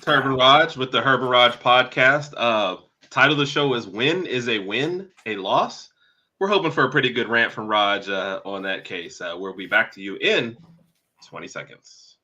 It's Herb and Rodg with the Herb and Rodg podcast. Title of the show is "Win is a Win, a Loss." We're hoping for a pretty good rant from Rodg on that case. We'll be back to you in 20 seconds.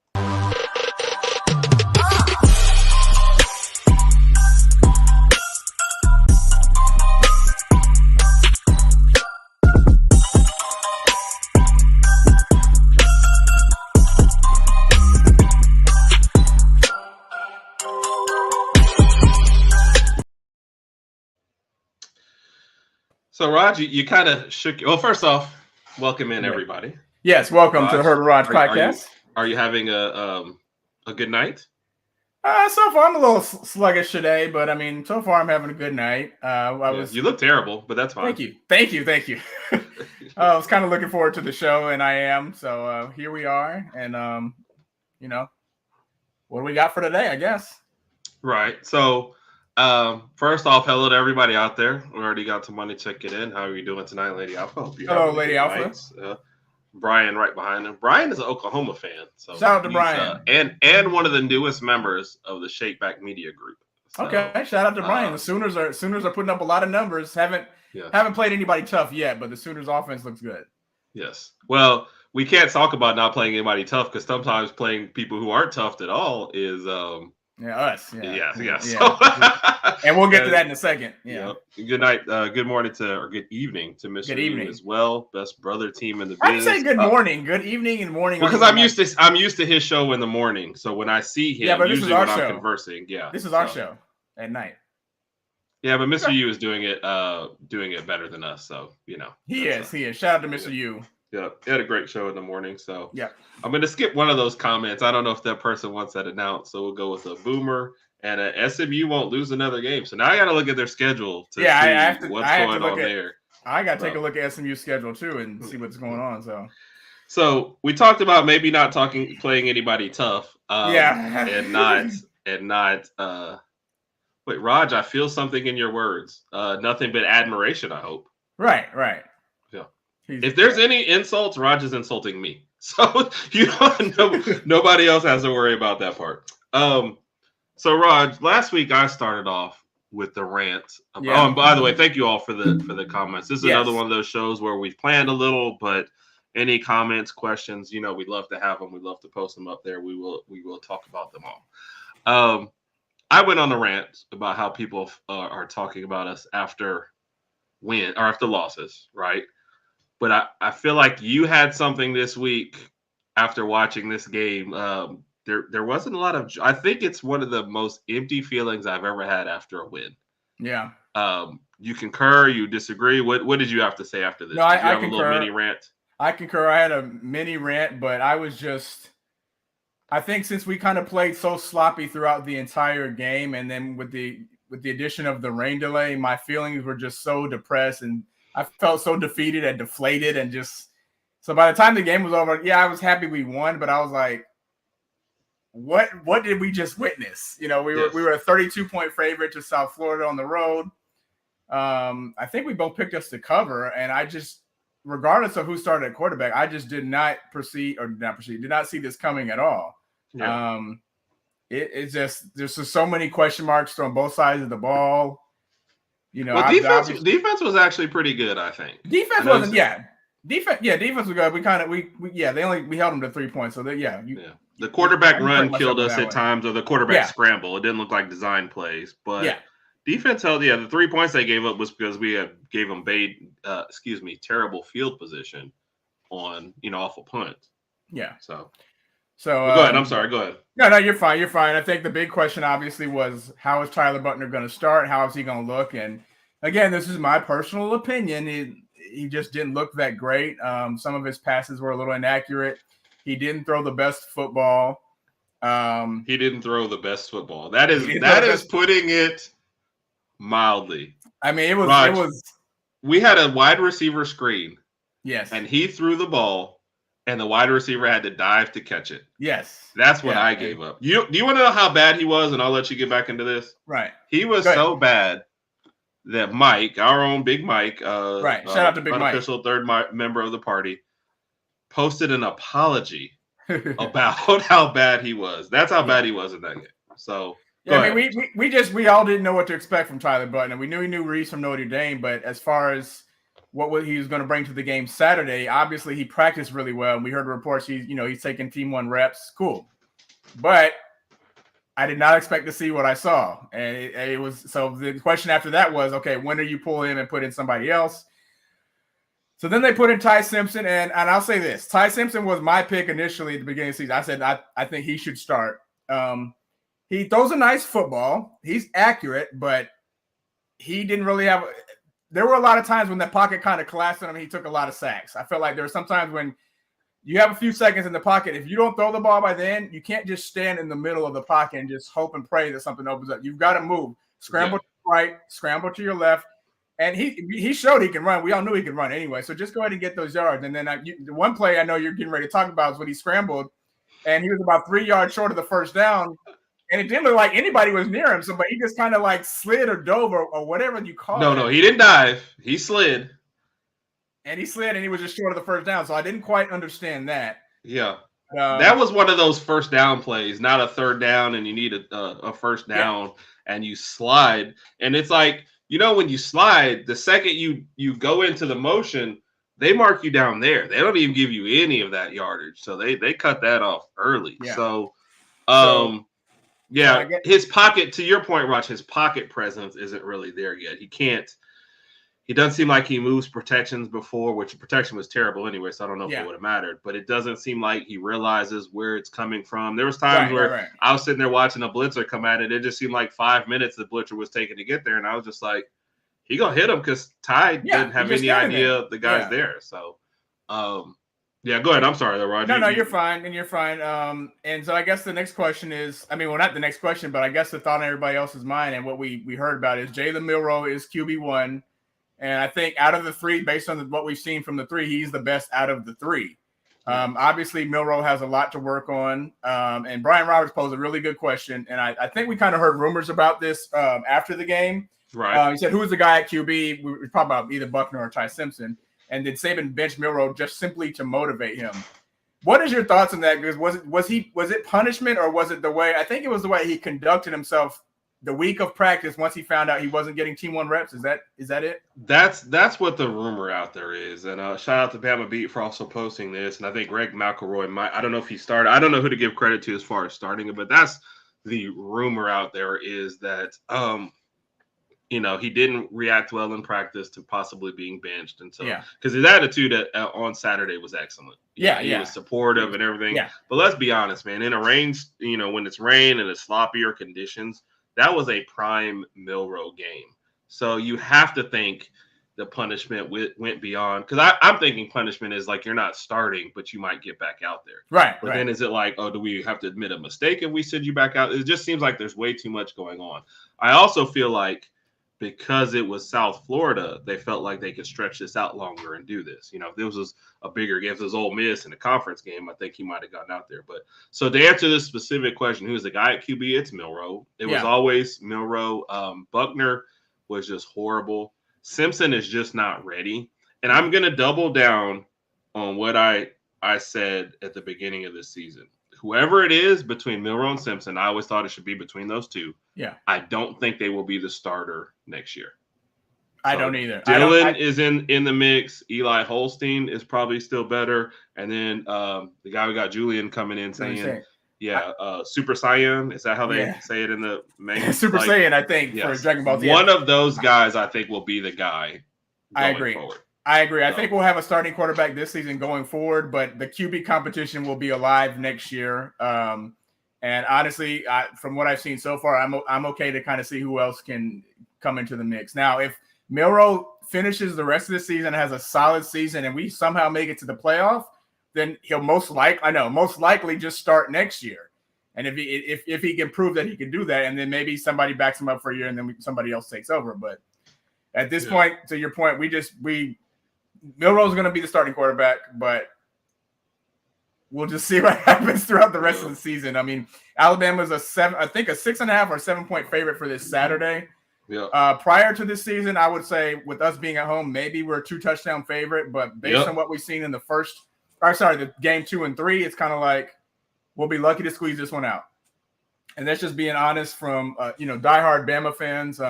So, Rodg, you kind of shook. Well, first off, welcome in everybody. Yes, welcome to the Herb and Rodg podcast. Are you having a good night? So far, I'm a little sluggish today, but I mean, so far I'm having a good night. You look terrible, but that's fine. Thank you. I was kind of looking forward to the show, and I am. So here we are, and what do we got for today? I guess. Right. So. First off, hello to everybody out there. We already got some money. Check it in. How are you doing tonight, Lady Alpha? Hello, Lady Alpha. Brian right behind him. Brian is an Oklahoma fan. So shout out to Brian. And one of the newest members of the Shakeback Media Group. So, okay, shout out to Brian. The Sooners are putting up a lot of numbers. Haven't played anybody tough yet, but the Sooners offense looks good. Yes. Well, we can't talk about not playing anybody tough because sometimes playing people who aren't tough at all is us. Yeah. So, and we'll get to that in a second. Yeah. Good night. Good morning or good evening to Mr. Good evening as well. Best brother team in the biz. I say good morning, good evening, and morning. Because I'm used to his show in the morning. So when I see him, but usually when I'm conversing, this is our show at night. Yeah, but Mr. U is doing it better than us. So he is. Shout out to Mr. U. Yeah, he had a great show in the morning. So yeah, I'm going to skip one of those comments. I don't know if that person wants that announced. So we'll go with a boomer and a SMU won't lose another game. So now I got to look at their schedule to see what's going on there. I got to take a look at SMU's schedule too and see what's going on. So we talked about maybe not playing anybody tough. And not. Wait, Rodg, I feel something in your words. Nothing but admiration, I hope. Right. Yeah. If there's any insults, Rodg is insulting me. So nobody else has to worry about that part. So Rodg, last week I started off with the rant. And by the way, thank you all for the comments. This is another one of those shows where we've planned a little, but any comments, questions, we'd love to have them. We'd love to post them up there. We will talk about them all. I went on a rant about how people are talking about us after losses, right? But I feel like you had something this week after watching this game. There wasn't a lot of. I think it's one of the most empty feelings I've ever had after a win. Yeah. You concur? You disagree? What did you have to say after this? No, did you have concur. A little mini rant? I concur. I had a mini rant, but I think since we kind of played so sloppy throughout the entire game, and then with the addition of the rain delay, my feelings were just so depressed, and I felt so defeated and deflated, and just so by the time the game was over, I was happy we won, but I was like, what did we just witness? We were a 32-point favorite to South Florida on the road. I think we both picked us to cover, and I just, regardless of who started at quarterback, I just did not see this coming at all. Yeah. It's just there's just so many question marks on both sides of the ball. Defense was actually pretty good, I think. Defense wasn't, defense was good. We held them to 3 points. So the quarterback run killed us at times, or the quarterback scramble. It didn't look like design plays, but defense held. The 3 points they gave up was because we gave them terrible field position on awful punt. Yeah. So go ahead. I'm sorry. Go ahead. No, you're fine. I think the big question obviously was, how is Tyler Buchner going to start? How is he going to look? And again, this is my personal opinion. He just didn't look that great. Some of his passes were a little inaccurate. He didn't throw the best football. He didn't throw the best football. That is putting it mildly. I mean, it was. We had a wide receiver screen. Yes. And he threw the ball, and the wide receiver had to dive to catch it. Yes. That's what I gave up. Do you want to know how bad he was? And I'll let you get back into this. Right. He was so bad that Mike, our own Big Mike, shout out to Big Mike, unofficial third member of the party, posted an apology about how bad he was. That's how bad he was in that game. So Yeah, I mean, we all didn't know what to expect from Tyler Button, and we knew Reese from Notre Dame, but as far as what he was going to bring to the game Saturday, obviously he practiced really well. And we heard reports he's taking Team 1 reps, cool, but I did not expect to see what I saw, and it was so. The question after that was, okay, when do you pull him and put in somebody else? So then they put in Ty Simpson, and I'll say this: Ty Simpson was my pick initially at the beginning of the season. I said I think he should start. He throws a nice football. He's accurate, but he didn't really have. There were a lot of times when the pocket kind of collapsed on him. He took a lot of sacks. I felt like there were some times when you have a few seconds in the pocket. If you don't throw the ball by then, you can't just stand in the middle of the pocket and just hope and pray that something opens up. You've got to move, scramble to the right, scramble to your left. And he showed he can run. We all knew he could run anyway. So just go ahead and get those yards. And then the one play I know you're getting ready to talk about is when he scrambled, and he was about 3 yards short of the first down. And it didn't look like anybody was near him. So, but he just kind of like slid or dove or whatever you call it. No, he didn't dive. He slid. And he slid, and he was just short of the first down. So I didn't quite understand that. Yeah. That was one of those first down plays, not a third down, and you need a first down, and you slide. And it's like, when you slide, the second you go into the motion, they mark you down there. They don't even give you any of that yardage. So they cut that off early. Yeah. So his pocket, to your point, Raj, his pocket presence isn't really there yet. He doesn't seem like he moves protections before, which protection was terrible anyway, so I don't know if it would have mattered. But it doesn't seem like he realizes where it's coming from. There was times where I was sitting there watching a blitzer come at it. It just seemed like 5 minutes the blitzer was taking to get there, and I was just like, he going to hit him because Ty didn't have any idea the guy's there. So, go ahead. I'm sorry, though, Roger. No, you're fine, and you're fine. And so I guess the next question is, not the next question, but I guess the thought on everybody else's mind and what we heard about is Jalen Milroe is QB1. And I think out of the three, based on what we've seen from the three, he's the best out of the three. Obviously, Milroe has a lot to work on. And Brian Roberts posed a really good question. And I think we kind of heard rumors about this after the game. Right. He said, who's the guy at QB? We were talking about either Buckner or Ty Simpson. And did Saban bench Milroe just simply to motivate him? What is your thoughts on that? Because was it punishment, or was it the way? I think it was the way he conducted himself the week of practice once he found out he wasn't getting Team 1 reps. Is that it? That's what the rumor out there is. And shout out to Bama Beat for also posting this. And I think Greg McElroy I don't know if he started. I don't know who to give credit to as far as starting it, but that's the rumor out there is that he didn't react well in practice to possibly being benched because his attitude on Saturday was excellent. He was supportive and everything. Yeah. But let's be honest, man, in a rain, when it's rain and it's sloppier conditions, that was a prime Milroe game. So you have to think the punishment went beyond, because I'm thinking punishment is like you're not starting, but you might get back out there. Right. But then is it like, do we have to admit a mistake if we send you back out? It just seems like there's way too much going on. I also feel like because it was South Florida, they felt like they could stretch this out longer and do this. If this was a bigger game, if it was Ole Miss in a conference game, I think he might have gotten out there. But so to answer this specific question, who's the guy at QB? It's Milroe. It was always Milroe. Buckner was just horrible. Simpson is just not ready. And I'm going to double down on what I said at the beginning of this season. Whoever it is between Milroe and Simpson, I always thought it should be between those two. Yeah. I don't think they will be the starter next year. I don't either. Dylan is in the mix. Eli Holstein is probably still better. And then the guy we got, Julian, coming in saying, Super Saiyan. Is that how they say it in the main? Super Saiyan, I think, for Dragon Ball Z. One of those guys, I think, will be the guy going forward. I agree. I think we'll have a starting quarterback this season going forward, but the QB competition will be alive next year. And honestly, from what I've seen so far, I'm okay to kind of see who else can come into the mix. Now, if Milroe finishes the rest of the season, has a solid season, and we somehow make it to the playoff, then he'll most likely just start next year. And if he can prove that he can do that, and then maybe somebody backs him up for a year, and then somebody else takes over. But at this point, to your point, Milroe's going to be the starting quarterback, but we'll just see what happens throughout the rest of the season. I mean, Alabama's a 6.5 or 7-point favorite for this Saturday. Yeah. Prior to this season, I would say with us being at home, maybe we're a 2-touchdown favorite, but based on what we've seen in the game 2 and 3, it's kind of like we'll be lucky to squeeze this one out. And that's just being honest from diehard Bama fans.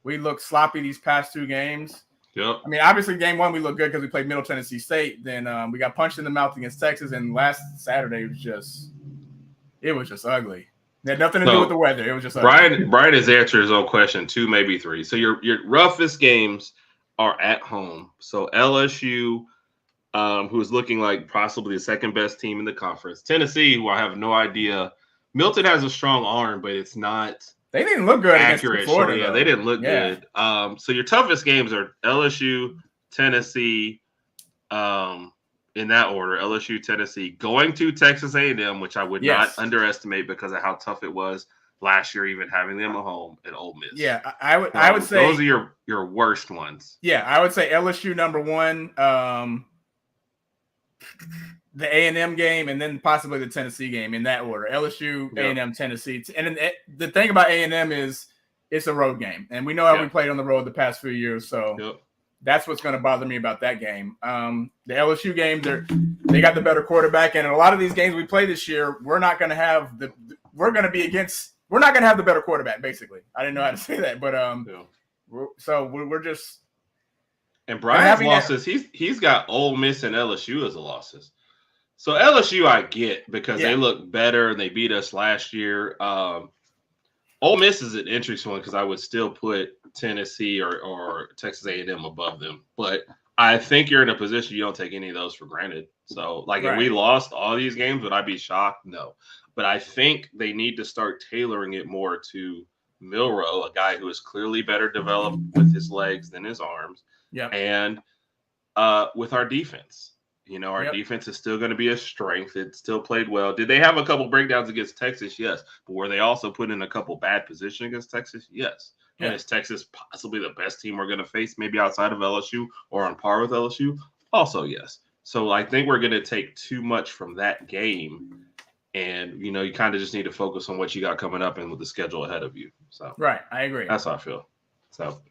We look sloppy these past 2 games. Yep. I mean, obviously, game 1 we looked good because we played Middle Tennessee State. Then we got punched in the mouth against Texas, and last Saturday it was just ugly. It had nothing to do with the weather. It was just ugly. Brian has answered his own question 2, maybe 3. So your roughest games are at home. So LSU, who is looking like possibly the second best team in the conference. Tennessee, who I have no idea. Milton has a strong arm, but it's not. They didn't look good accurate. Against Florida. Yeah, they didn't look good. So your toughest games are LSU, Tennessee, in that order. LSU, Tennessee, going to Texas A&M, which I would not underestimate because of how tough it was last year, even having them at home, and Ole Miss. Yeah, I would say those are your worst ones. Yeah, I would say LSU number 1. The A&M game, and then possibly the Tennessee game in that order. LSU, A&M, Tennessee. And the thing about A&M is it's a road game. And we know how we played on the road the past few years. So that's what's going to bother me about that game. The LSU game, they got the better quarterback. And in a lot of these games we play this year, we're not going to have we're not going to have the better quarterback, basically. I didn't know how to say that. But we're just. And Brian's losses, he's got Ole Miss and LSU as the losses. So LSU I get because they look better and they beat us last year. Ole Miss is an interesting one because I would still put Tennessee or Texas A&M above them. But I think you're in a position you don't take any of those for granted. So, if we lost all these games, would I be shocked? No. But I think they need to start tailoring it more to Milroe, a guy who is clearly better developed with his legs than his arms. Yeah. And with our defense. Our defense is still going to be a strength. It still played well. Did they have a couple breakdowns against Texas? Yes. But were they also put in a couple bad positions against Texas? Yes. And is Texas possibly the best team we're going to face, maybe outside of LSU or on par with LSU? Also, yes. So I think we're going to take too much from that game. And, you kind of just need to focus on what you got coming up and with the schedule ahead of you. So right. I agree. That's how I feel. So,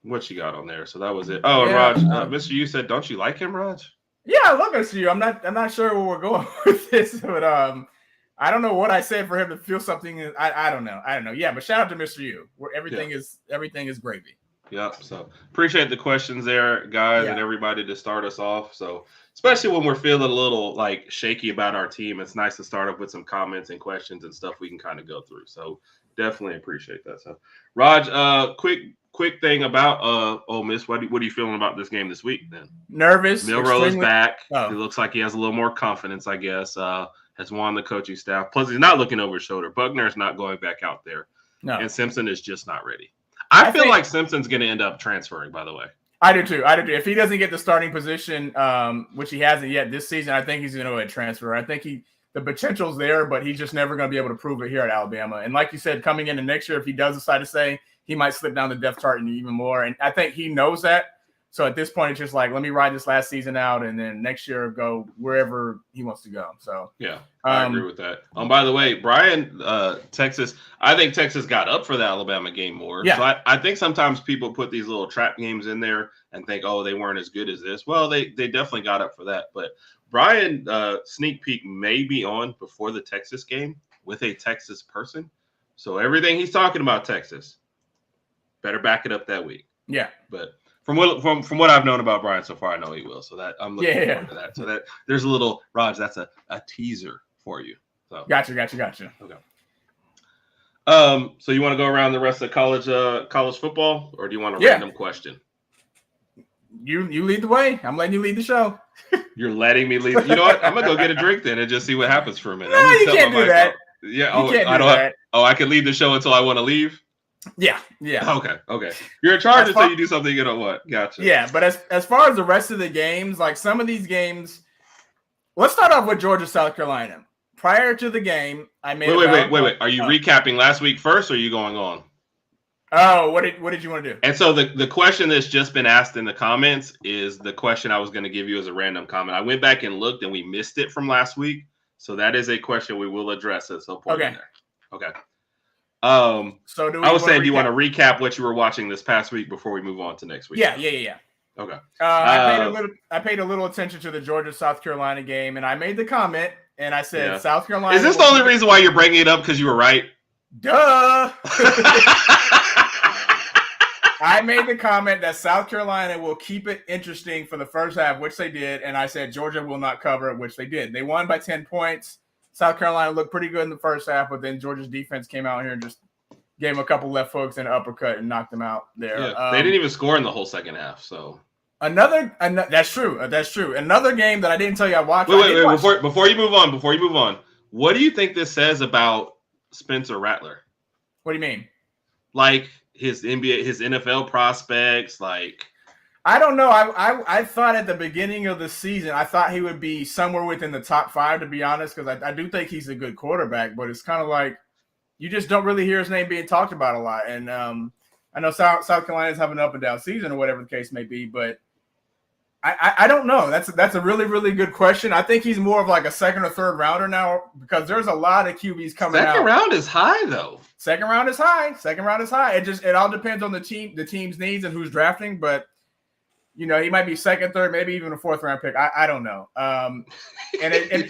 what you got on there? So that was it. Oh, and Raj, Mr. You said, don't you like him, Raj? Yeah, I love Mr. You. I'm not sure where we're going with this, but I don't know what I said for him to feel something. I don't know. Yeah, but shout out to Mr. You, where everything is gravy. Yep. So appreciate the questions there, guys, and everybody to start us off. So especially when we're feeling a little shaky about our team, it's nice to start up with some comments and questions and stuff we can kind of go through. So definitely appreciate that. So Raj, quick thing about Ole Miss. What are you feeling about this game this week then? Nervous. Milroe is back. It looks like he has a little more confidence, I guess. Has won the coaching staff. Plus, he's not looking over his shoulder. Buckner is not going back out there. No. And Simpson is just not ready. I feel like Simpson's going to end up transferring, by the way. I do too. If he doesn't get the starting position, which he hasn't yet this season, I think he's going to go ahead and transfer. I think the potential's there, but he's just never going to be able to prove it here at Alabama. And like you said, coming into next year, if he does decide to stay, he might slip down the depth chart even more. And I think he knows that. So at this point, it's just let me ride this last season out, and then next year go wherever he wants to go. So yeah, I agree with that. By the way, Brian, Texas, I think Texas got up for the Alabama game more. Yeah. So I think sometimes people put these little trap games in there and think, oh, they weren't as good as this. Well, they definitely got up for that. But Brian, sneak peek may be on before the Texas game with a Texas person. So everything he's talking about Texas, better back it up that week. Yeah, but. From what I've known about Brian so far, I know he will. So that I'm looking forward to that. So that there's a little Raj. That's a teaser for you. So gotcha. Okay. So you want to go around the rest of college football, or do you want a random question? You lead the way. I'm letting you lead the show. You're letting me lead. You know what? I'm gonna go get a drink then and just see what happens for a minute. No, you can't do that. Yeah. I can lead the show until I want to leave. Yeah. Okay. You're in charge until you do something you don't want. Gotcha. Yeah, but as far as the rest of the games, some of these games, let's start off with Georgia, South Carolina. Prior to the game, I made. Wait. Are you recapping last week first, or are you going on? Oh, what did you want to do? And so the question that's just been asked in the comments is the question I was going to give you as a random comment. I went back and looked, and we missed it from last week, so that is a question we will address at some point in there. Okay. So do I was saying, do you want to recap what you were watching this past week before we move on to next week? Yeah. Okay. I paid a little attention to the Georgia South Carolina game, and I made the comment, and I said South Carolina. Is this the only reason why you're bringing it up because you were right? Duh. I made the comment that South Carolina will keep it interesting for the first half, which they did, and I said Georgia will not cover, which they did. They won by 10 points. South Carolina looked pretty good in the first half, but then Georgia's defense came out here and just gave them a couple left hooks and an uppercut and knocked them out there. Yeah, they didn't even score in the whole second half. So that's true. That's true. Another game that I didn't tell you I watched. Wait. Before you move on, what do you think this says about Spencer Rattler? What do you mean? Like his NFL prospects, like. I don't know. I thought at the beginning of the season, I thought he would be somewhere within the top 5, to be honest, because I do think he's a good quarterback, but it's kind of like you just don't really hear his name being talked about a lot. And I know South Carolina's having an up and down season or whatever the case may be, but I don't know. That's a really, really good question. I think he's more of like a second or third rounder now because there's a lot of QBs coming out. Second round is high, though. Second round is high. It all depends on the team's needs and who's drafting, but you know, he might be second, third, maybe even a fourth round pick. I don't know. And again,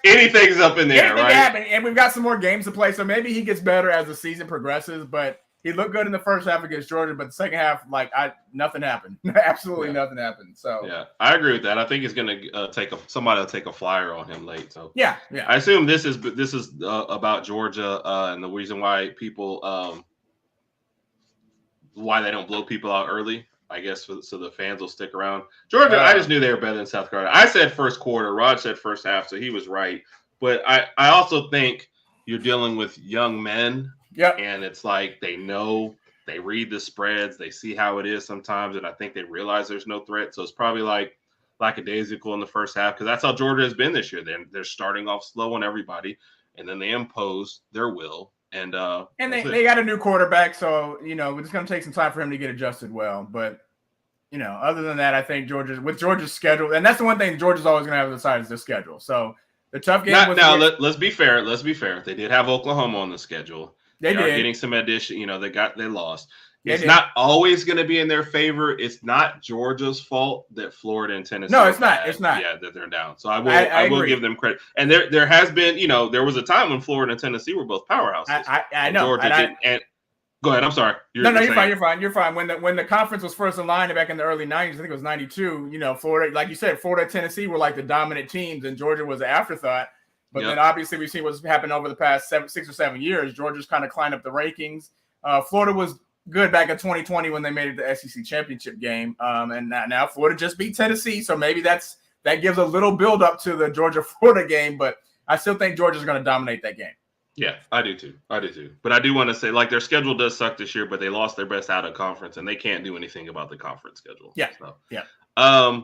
anything's up in there, right? Happen, and we've got some more games to play, so maybe he gets better as the season progresses. But he looked good in the first half against Georgia, but the second half, nothing happened. Absolutely nothing happened. So yeah, I agree with that. I think he's going to somebody will take a flyer on him late. So yeah. I assume this is about Georgia and the reason why people why they don't blow people out early. I guess so the fans will stick around. Georgia, I just knew they were better than South Carolina. I said first quarter. Rod said first half, so he was right. But I also think you're dealing with young men. Yeah. And it's like they read the spreads, they see how it is sometimes, and I think they realize there's no threat. So it's probably like lackadaisical in the first half because that's how Georgia has been this year. They're starting off slow on everybody, and then they impose their will. And they got a new quarterback, so you know it's going to take some time for him to get adjusted well. But you know, other than that, I think Georgia's schedule, and that's the one thing Georgia's always going to have to decide is the schedule. So the tough game let's be fair. They did have Oklahoma on the schedule. They are getting some addition. You know, they lost. It's not always going to be in their favor. It's not Georgia's fault that Florida and Tennessee. No, it's not. It's not. Yeah, that they're down. So I will give them credit. And there has been, you know, there was a time when Florida and Tennessee were both powerhouses. I know. Georgia didn't. And go ahead. I'm sorry. You're fine. You're fine. When the conference was first aligned back in the early 90s, I think it was 92. You know, Florida, like you said, Florida and Tennessee were like the dominant teams, and Georgia was an afterthought. But then obviously we've seen what's happened over the past 6 or 7 years. Georgia's kind of climbed up the rankings. Florida was good back in 2020 when they made it the SEC championship game. And now Florida just beat Tennessee. So maybe that gives a little build up to the Georgia-Florida game. But I still think Georgia's going to dominate that game. Yeah, I do too. But I do want to say, like, their schedule does suck this year, but they lost their best out of conference, and they can't do anything about the conference schedule. Yeah, so. yeah.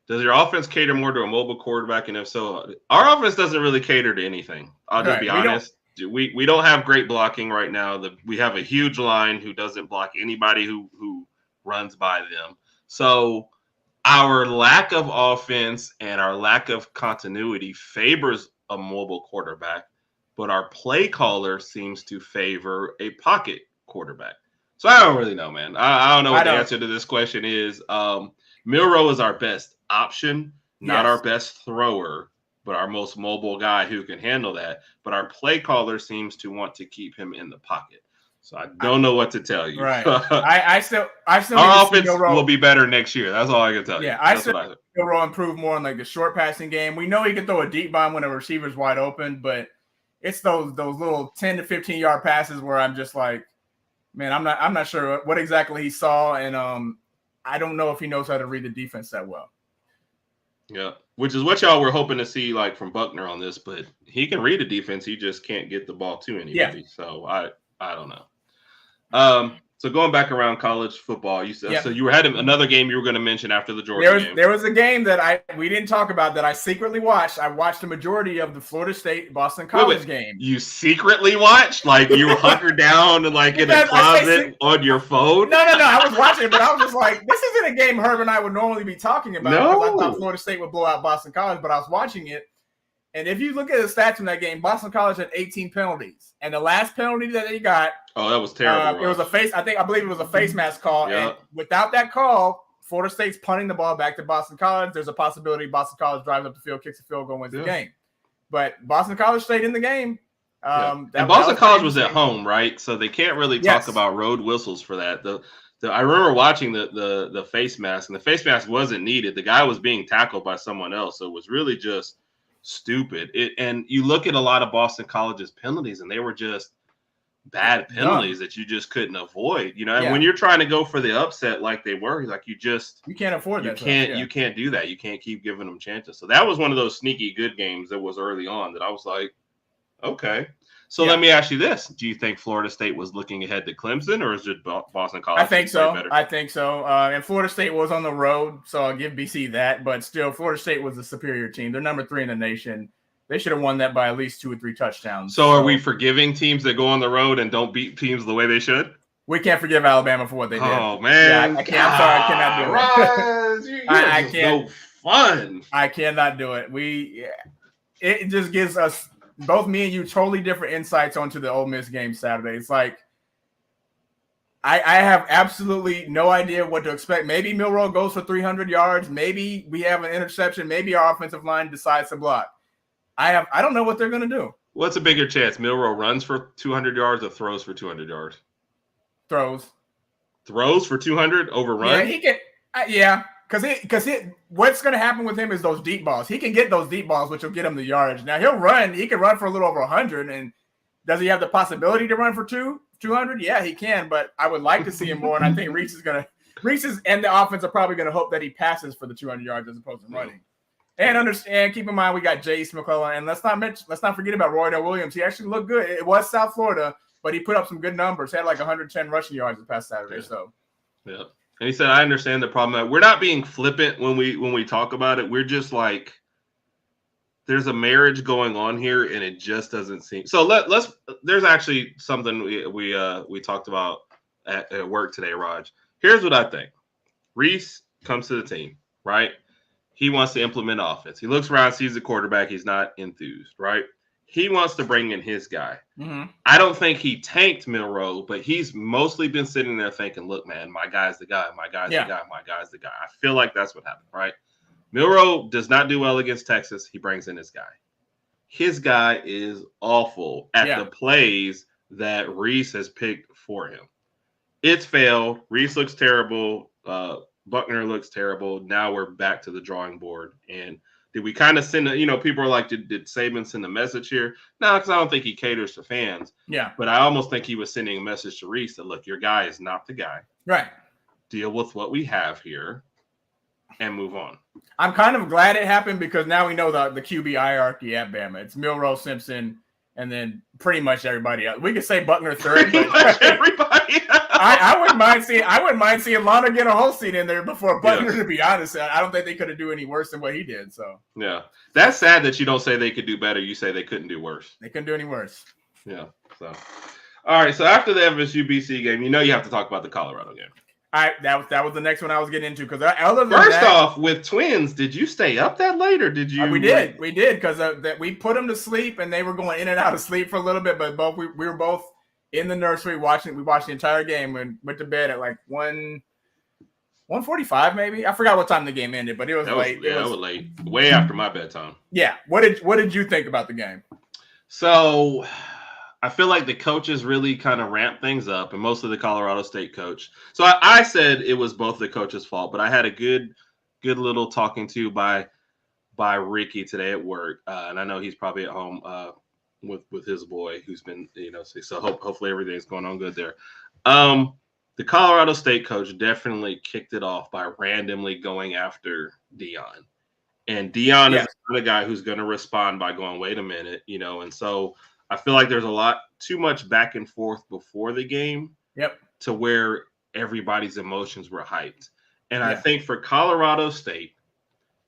Does your offense cater more to a mobile quarterback? And if so, our offense doesn't really cater to anything. I'll just be honest. We don't have great blocking right now. We have a huge line who doesn't block anybody who runs by them. So our lack of offense and our lack of continuity favors a mobile quarterback, but our play caller seems to favor a pocket quarterback. So I don't really know, man. I don't know what the answer to this question is. Milroe is our best option, not our best thrower, but our most mobile guy who can handle that. But our play caller seems to want to keep him in the pocket. So I don't know what to tell you. Right. I still our offense will be better next year. That's all I can tell you. Yeah, I still Milroe improve more on like the short passing game. We know he can throw a deep bomb when a receiver's wide open, but it's those little 10 to 15 yard passes where I'm just like, man, I'm not sure what exactly he saw, and I don't know if he knows how to read the defense that well. Yeah, which is what y'all were hoping to see, like from Buckner on this, but he can read a defense. He just can't get the ball to anybody. Yeah. So I don't know. So going back around college football, you said so you had another game you were going to mention after the Georgia game. There was a game that we didn't talk about that I secretly watched. I watched the majority of the Florida State Boston College game. You secretly watched? Like you were hunkered down and like in a closet on your phone? No. I was watching it, but I was just like, this isn't a game Herb and I would normally be talking about. No. I thought Florida State would blow out Boston College, but I was watching it. And if you look at the stats from that game, Boston College had 18 penalties. And the last penalty that they got, that was terrible. It was I believe it was a face mask call. Yeah. And without that call, Florida State's punting the ball back to Boston College. There's a possibility Boston College drives up the field, kicks a field goal, wins the game. But Boston College stayed in the game. And Boston College was at home, right? So they can't really talk about road whistles for that. I remember watching the face mask, and the face mask wasn't needed. The guy was being tackled by someone else, so it was really just stupid. And you look at a lot of Boston College's penalties, and they were just bad penalties that you just couldn't avoid. And when you're trying to go for the upset like they were, like you can't afford that. You can't do that. You can't keep giving them chances. So that was one of those sneaky good games that was early on that I was like, okay. So let me ask you this. Do you think Florida State was looking ahead to Clemson, or is it Boston College? I think so. And Florida State was on the road, so I'll give BC that. But still, Florida State was a superior team. They're number 3 in the nation. They should have won that by at least 2 or 3 touchdowns. So are we forgiving teams that go on the road and don't beat teams the way they should? We can't forgive Alabama for what they did. Oh, man. Yeah, I can't. I'm sorry. I cannot do it. I can't. So fun. I cannot do it. It just gives us, both me and you, totally different insights onto the Ole Miss game Saturday. It's like, I have absolutely no idea what to expect. Maybe Milroe goes for 300 yards. Maybe we have an interception. Maybe our offensive line decides to block. I don't know what they're going to do. What's a bigger chance? Milroe runs for 200 yards or throws for 200 yards? Throws for 200 over run? Yeah, he can. Because what's going to happen with him is those deep balls. He can get those deep balls, which will get him the yardage. Now he'll run. He can run for a little over 100. And does he have the possibility to run for 200? Yeah, he can. But I would like to see him more. And I think Reese and the offense are probably going to hope that he passes for the 200 yards as opposed to running. And keep in mind we got Jace McClellan, and let's not forget about Roy Williams. He actually looked good. It was South Florida, but he put up some good numbers. He had like 110 rushing yards this past Saturday. Yeah. So, yeah. And he said, "I understand the problem. We're not being flippant when we talk about it. We're just like, there's a marriage going on here, and it just doesn't seem." So let's. There's actually something we talked about at work today, Raj. Here's what I think. Reese comes to the team, right? He wants to implement offense. He looks around, sees the quarterback. He's not enthused, right? He wants to bring in his guy. Mm-hmm. I don't think he tanked Milroe, but he's mostly been sitting there thinking, look, man, my guy's the guy. My guy's the guy. My guy's the guy. I feel like that's what happened, right? Milroe does not do well against Texas. He brings in his guy. His guy is awful at the plays that Reese has picked for him. It's failed. Reese looks terrible. Buckner looks terrible. Now we're back to the drawing board. And did we kind of send people are like, did Saban send a message here? No, because I don't think he caters to fans. Yeah. But I almost think he was sending a message to Reese that, look, your guy is not the guy. Right. Deal with what we have here and move on. I'm kind of glad it happened because now we know the QB hierarchy at Bama. It's Milroe, Simpson, and then pretty much everybody else. We could say Buckner third. Pretty much everybody. I wouldn't mind seeing Lana get a whole seat in there before Buckner. To be honest, I don't think they could have do any worse than what he did. So yeah, that's sad that you don't say they could do better. You say they couldn't do worse. They couldn't do any worse. Yeah. So, all right. So after the FSU BC game, you have to talk about the Colorado game. All right, that was the next one I was getting into because other than first off, with Twins, did you stay up that late or did you? We did because we put them to sleep and they were going in and out of sleep for a little bit, but we were both in the nursery watching. We watched the entire game and went to bed at like 1:45 maybe. I forgot what time the game ended, but it was late. It was late, way after my bedtime. Yeah. What did you think about the game? So, I feel like the coaches really kind of ramped things up, and mostly the Colorado State coach. So I said it was both the coaches' fault, but I had a good little talking to by Ricky today at work, and I know he's probably at home with his boy who's been so hopefully everything's going on good there. The Colorado State coach definitely kicked it off by randomly going after Deion, and Deion is the guy who's going to respond by going, wait a minute, and so. I feel like there's a lot too much back and forth before the game to where everybody's emotions were hyped. And I think for Colorado State,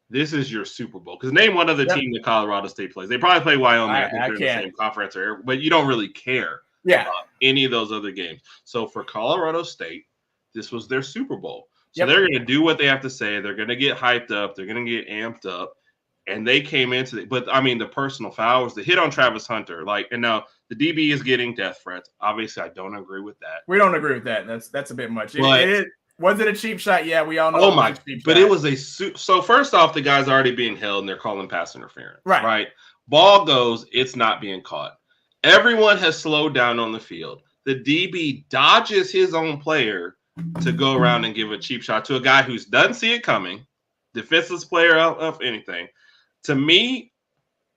this is your Super Bowl. Because name one other team that Colorado State plays. They probably play Wyoming. I think they're in the same conference, but you don't really care about any of those other games. So for Colorado State, this was their Super Bowl. So they're going to do what they have to say. They're going to get hyped up. They're going to get amped up. And they came into it, but I mean, the personal fouls, the hit on Travis Hunter, and now the DB is getting death threats. Obviously, I don't agree with that. We don't agree with that. That's a bit much. Was it a cheap shot? Yeah, we all know. Oh my! But it was so first off, the guy's already being held, and they're calling pass interference. Right. Ball goes, it's not being caught. Everyone has slowed down on the field. The DB dodges his own player to go around and give a cheap shot to a guy who doesn't see it coming, defenseless player of anything. To me,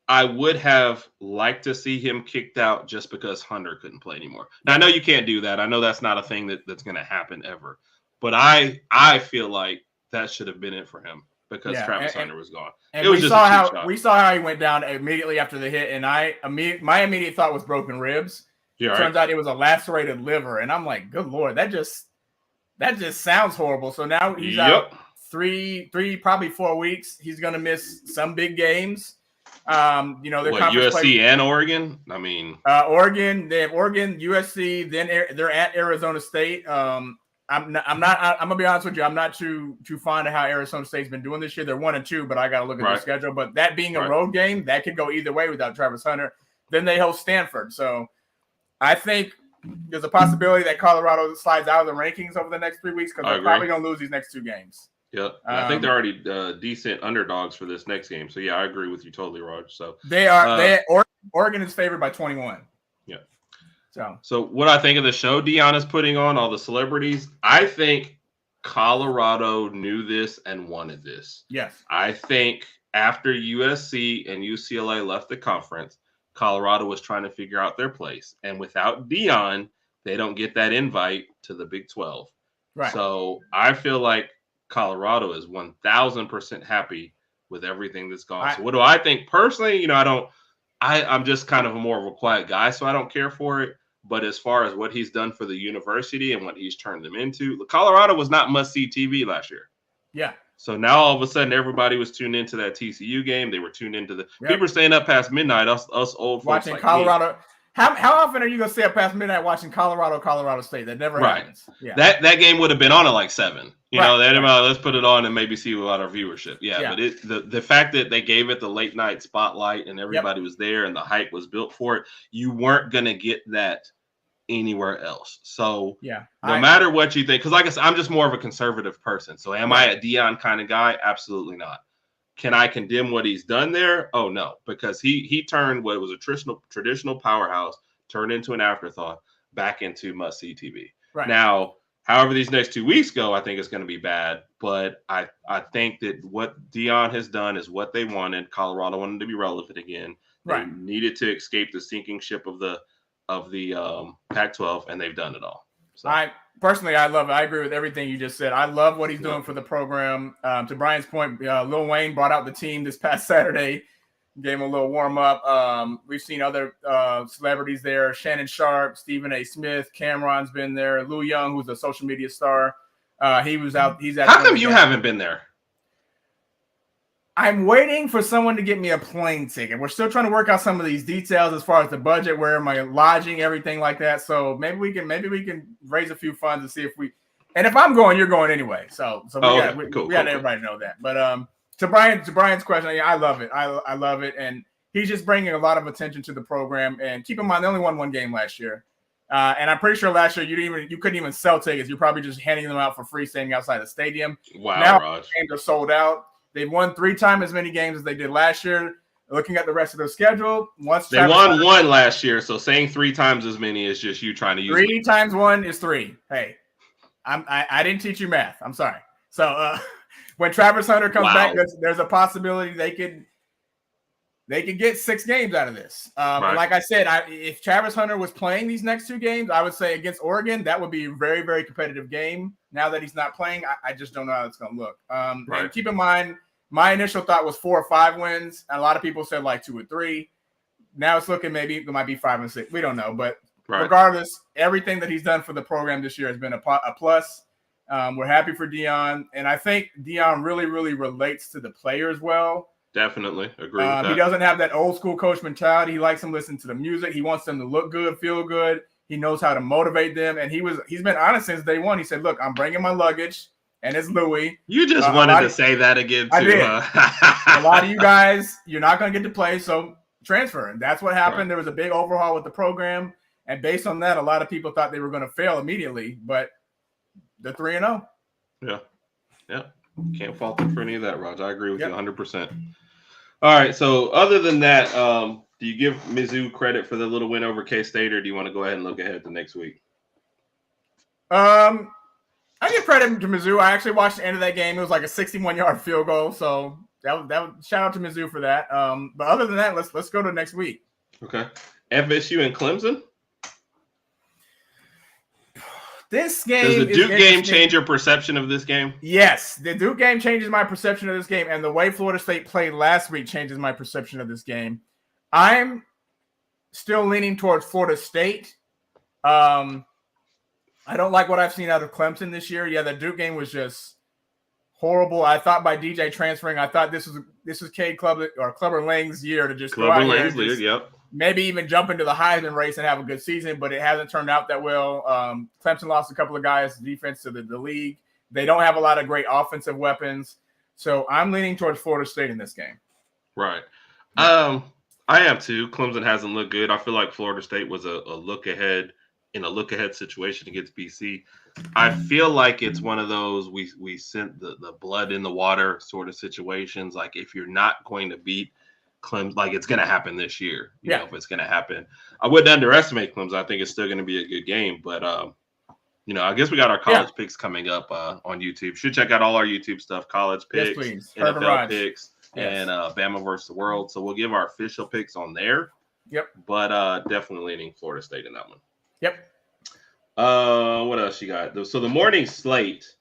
I would have liked to see him kicked out just because Hunter couldn't play anymore. Now, I know you can't do that. I know that's not a thing that's going to happen ever. But I feel like that should have been it for him because Travis Hunter was gone. And it was we just a cheap shot. We saw how he went down immediately after the hit, and my immediate thought was broken ribs. Yeah, Turns out it was a lacerated liver, and I'm like, good Lord, that just sounds horrible. So now he's out three, probably 4 weeks. He's going to miss some big games. You know, they're USC and Oregon. I mean, Oregon. They have Oregon, USC. Then they're at Arizona State. I'm gonna be honest with you. I'm not too fond of how Arizona State's been doing this year. They're 1-2, but I got to look at their schedule. But that being a road game, that could go either way without Travis Hunter. Then they host Stanford. So I think there's a possibility that Colorado slides out of the rankings over the next 3 weeks because they're probably gonna lose these next 2 games. Yeah, I think they're already decent underdogs for this next game. So yeah, I agree with you totally, Raj. So they are. Oregon is favored by 21. Yeah. So what I think of the show Deion is putting on, all the celebrities, I think Colorado knew this and wanted this. Yes. I think after USC and UCLA left the conference, Colorado was trying to figure out their place. And without Deion, they don't get that invite to the Big 12. Right. So I feel like Colorado is 1,000% happy with everything that's gone. So what do I think personally? You know, I'm just kind of more of a quiet guy, so I don't care for it. But as far as what he's done for the university and what he's turned them into, Colorado was not must-see TV last year. Yeah. So now all of a sudden everybody was tuned into that TCU game. They were tuned into people were staying up past midnight. Us old folks watching like Colorado. Me. How often are you gonna stay up past midnight watching Colorado State? That never happens. Yeah. That game would have been on at like 7. You know, let's put it on and maybe see about our viewership. Yeah. But the fact that they gave it the late night spotlight and everybody was there and the hype was built for it, you weren't gonna get that anywhere else. So no matter what you think, because like I said, I'm just more of a conservative person. So am I a Deion kind of guy? Absolutely not. Can I condemn what he's done there? Oh no, because he turned what was a traditional powerhouse, turned into an afterthought, back into must-see TV. Right. Now, however these next 2 weeks go, I think it's going to be bad. But I think that what Deion has done is what they wanted. Colorado wanted to be relevant again. They needed to escape the sinking ship of the Pac-12, and they've done it all. So. I love it. I agree with everything you just said. I love what he's doing for the program. To Brian's point, Lil Wayne brought out the team this past Saturday, gave him a little warm up. We've seen other celebrities there: Shannon Sharp, Stephen A. Smith, Cameron's been there, Lou Young, who's a social media star. He was out. He's at. How come you haven't been there? I'm waiting for someone to get me a plane ticket. We're still trying to work out some of these details as far as the budget, where am I lodging, everything like that. So maybe we can raise a few funds and see if we. And if I'm going, you're going anyway. So we got everybody to know that. But to Brian's question, I love it. I love it, and he's just bringing a lot of attention to the program. And keep in mind, they only won 1 game last year, and I'm pretty sure last year you couldn't even sell tickets. You're probably just handing them out for free, standing outside the stadium. Wow, now Raj. Games are sold out. They've won 3 times as many games as they did last year. Looking at the rest of their schedule, they won 1 last year, so saying 3 times as many is just you trying to use 3 times 1 is 3. Hey, I didn't teach you math. I'm sorry. So when Travis Hunter comes back, there's a possibility they could get 6 games out of this. And like I said, if Travis Hunter was playing these next 2 games, I would say against Oregon, that would be a very, very competitive game. Now that he's not playing, I just don't know how it's going to look. And keep in mind, my initial thought was 4 or 5 wins. And a lot of people said like 2 or 3. Now it's looking maybe it might be 5 and 6. We don't know. But regardless, everything that he's done for the program this year has been a plus. We're happy for Deion. And I think Deion really, really relates to the players well. Definitely agree with that. He doesn't have that old school coach mentality. He likes them to listen to the music. He wants them to look good, feel good. He knows how to motivate them. And he's been honest since day one. He said, look, I'm bringing my luggage. And it's Louis. You just wanted to say that again, too. I did. A lot of you guys, you're not going to get to play, so transfer. And that's what happened. Right. There was a big overhaul with the program. And based on that, a lot of people thought they were going to fail immediately. But they're 3-0. Yeah. Can't fault them for any of that, Raj. I agree with you 100%. All right. So other than that, do you give Mizzou credit for the little win over K-State, or do you want to go ahead and look ahead to next week? I give credit to Mizzou. I actually watched the end of that game. It was like a 61-yard field goal. So that was shout out to Mizzou for that. But other than that, let's go to next week. Okay. FSU and Clemson. This game. Does the Duke game change your perception of this game? Yes, the Duke game changes my perception of this game, and the way Florida State played last week changes my perception of this game. I'm still leaning towards Florida State. I don't like what I've seen out of Clemson this year. Yeah, the Duke game was just horrible. I thought by DJ transferring, I thought this was Cade Clubber Lang's year to just Clubber Lang's year, yep. Maybe even jump into the Heisman race and have a good season, but it hasn't turned out that well. Clemson lost a couple of guys defense to the league. They don't have a lot of great offensive weapons. So I'm leaning towards Florida State in this game. Right. I am too. Clemson hasn't looked good. I feel like Florida State was a look ahead situation against BC. I feel like it's one of those we sent the blood in the water sort of situations. Like if you're not going to beat Clemson, like it's going to happen this year. You know, if it's going to happen. I wouldn't underestimate Clemson. I think it's still going to be a good game. But, I guess we got our college picks coming up on YouTube. Should check out all our YouTube stuff, college picks, NFL picks, and Bama versus the world. So we'll give our official picks on there. Yep. But definitely leaning Florida State in that one. Yep. What else you got? So the morning slate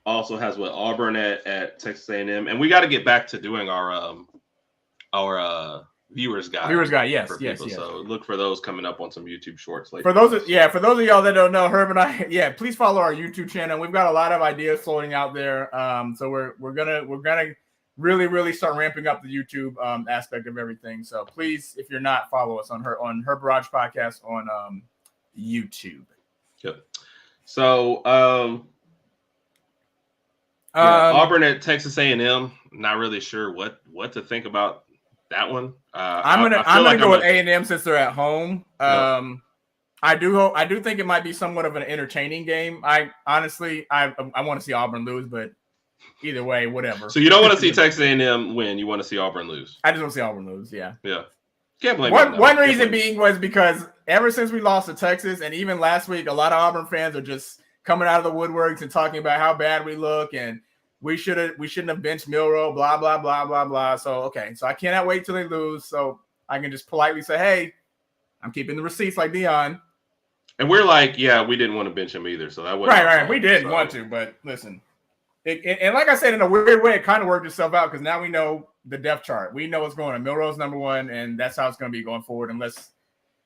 also has Auburn at Texas A&M. And we got to get back to doing our viewers guide. Yes. So look for those coming up on some YouTube shorts later. For those of y'all that don't know, Herb and I, please follow our YouTube channel. We've got a lot of ideas floating out there. So we're gonna really start ramping up the YouTube aspect of everything. So please, if you're not, follow us on Herb and Rodg podcast on YouTube. Yep. So Auburn at Texas A&M. Not really sure what to think about that one. I'm gonna go with A&M since they're at home. I do think it might be somewhat of an entertaining game. I honestly want to see Auburn lose, but either way, whatever. So you don't want to see Texas A&M win. You want to see Auburn lose. I just want to see Auburn lose. Yeah. Can't blame one reason being was because ever since we lost to Texas, and even last week, a lot of Auburn fans are just coming out of the woodworks and talking about how bad we look and we shouldn't have benched Milroe, blah blah blah blah blah. So I cannot wait till they lose, so I can just politely say, hey, I'm keeping the receipts like Dion. And we're like, we didn't want to bench him either, so that wasn't right. We didn't want to, but listen, and like I said, in a weird way, it kind of worked itself out because now we know the depth chart. We know what's going on. Milroe's number one, and that's how it's going to be going forward unless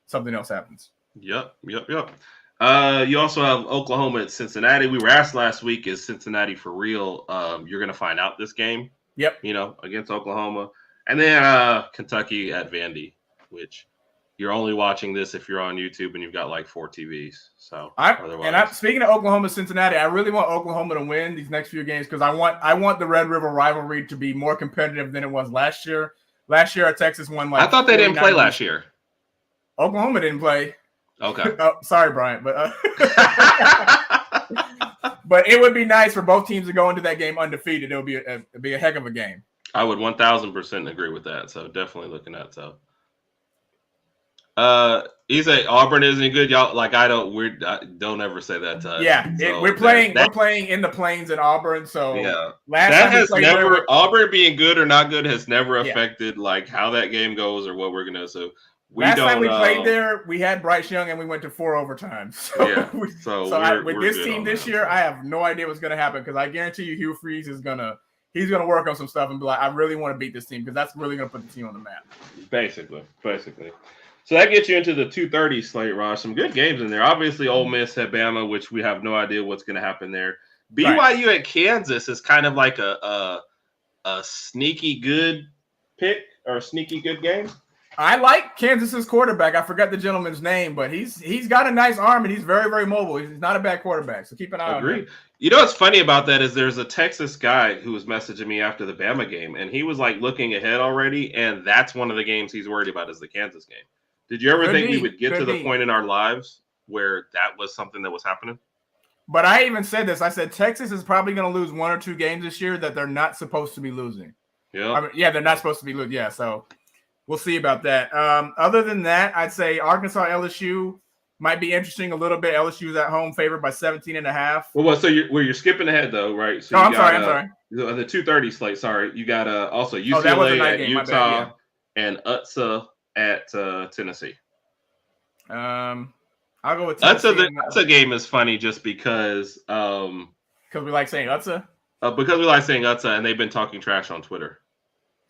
something else happens. Yep. You also have Oklahoma at Cincinnati. We were asked last week, is Cincinnati for real? You're going to find out this game. Yep. Against Oklahoma. And then Kentucky at Vandy, which you're only watching this if you're on YouTube and you've got like 4 TVs. So speaking of Oklahoma, Cincinnati, I really want Oklahoma to win these next few games because I want the Red River rivalry to be more competitive than it was last year. Last year, Texas won I thought they didn't play last year. Oklahoma didn't play. Okay. Sorry, Brian, but but it would be nice for both teams to go into that game undefeated. It would be a heck of a game. I would 1,000% agree with that. So definitely looking at so. You say Auburn isn't good, y'all. Like don't ever say that to us. Yeah, so we're playing in the plains in Auburn. So Auburn being good or not good has never affected like how that game goes or what we're gonna. So last time we played there, we had Bryce Young and we went to 4 overtimes. So, with this team this year, I have no idea what's gonna happen because I guarantee you Hugh Freeze is gonna work on some stuff and be like, I really want to beat this team because that's really gonna put the team on the map. Basically. So that gets you into the 2:30 slate, Ross. Some good games in there. Obviously, Ole Miss at Bama, which we have no idea what's going to happen there. BYU at Kansas is kind of like a sneaky good pick or a sneaky good game. I like Kansas's quarterback. I forgot the gentleman's name, but he's got a nice arm and he's very, very mobile. He's not a bad quarterback, so keep an eye on him. You know what's funny about that is there's a Texas guy who was messaging me after the Bama game, and he was like looking ahead already, and that's one of the games he's worried about is the Kansas game. Did you ever think we would get to the point in our lives where that was something that was happening? But I even said this. I said Texas is probably going to lose 1 or 2 games this year that they're not supposed to be losing. Yeah, they're not supposed to be losing. Yeah, so we'll see about that. Other than that, I'd say Arkansas LSU might be interesting a little bit. LSU's at home, favored by 17.5. Well, so you're skipping ahead though, right? So I'm sorry. The 2:30 slate. Sorry, you got also UCLA that was a night at game, Utah and UTSA at Tennessee. I'll go with Tennessee. The UTSA game is funny just because we like saying UTSA. Because we like saying UTSA, and they've been talking trash on Twitter.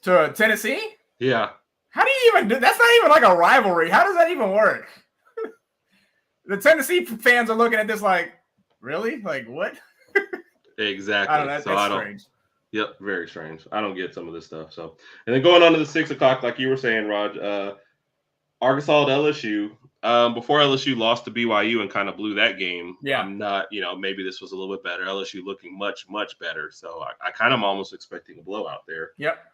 To Tennessee? Yeah. How do you even do? That's not even like a rivalry. How does that even work? The Tennessee fans are looking at this like, really? Like what? Exactly. I don't know. That's strange. Yep, very strange. I don't get some of this stuff. So, and then going on to the 6 o'clock, like you were saying, Raj, Arkansas at LSU. Before LSU lost to BYU and kind of blew that game, I'm not, maybe this was a little bit better. LSU looking much, much better. So I kind of am almost expecting a blowout there. Yep.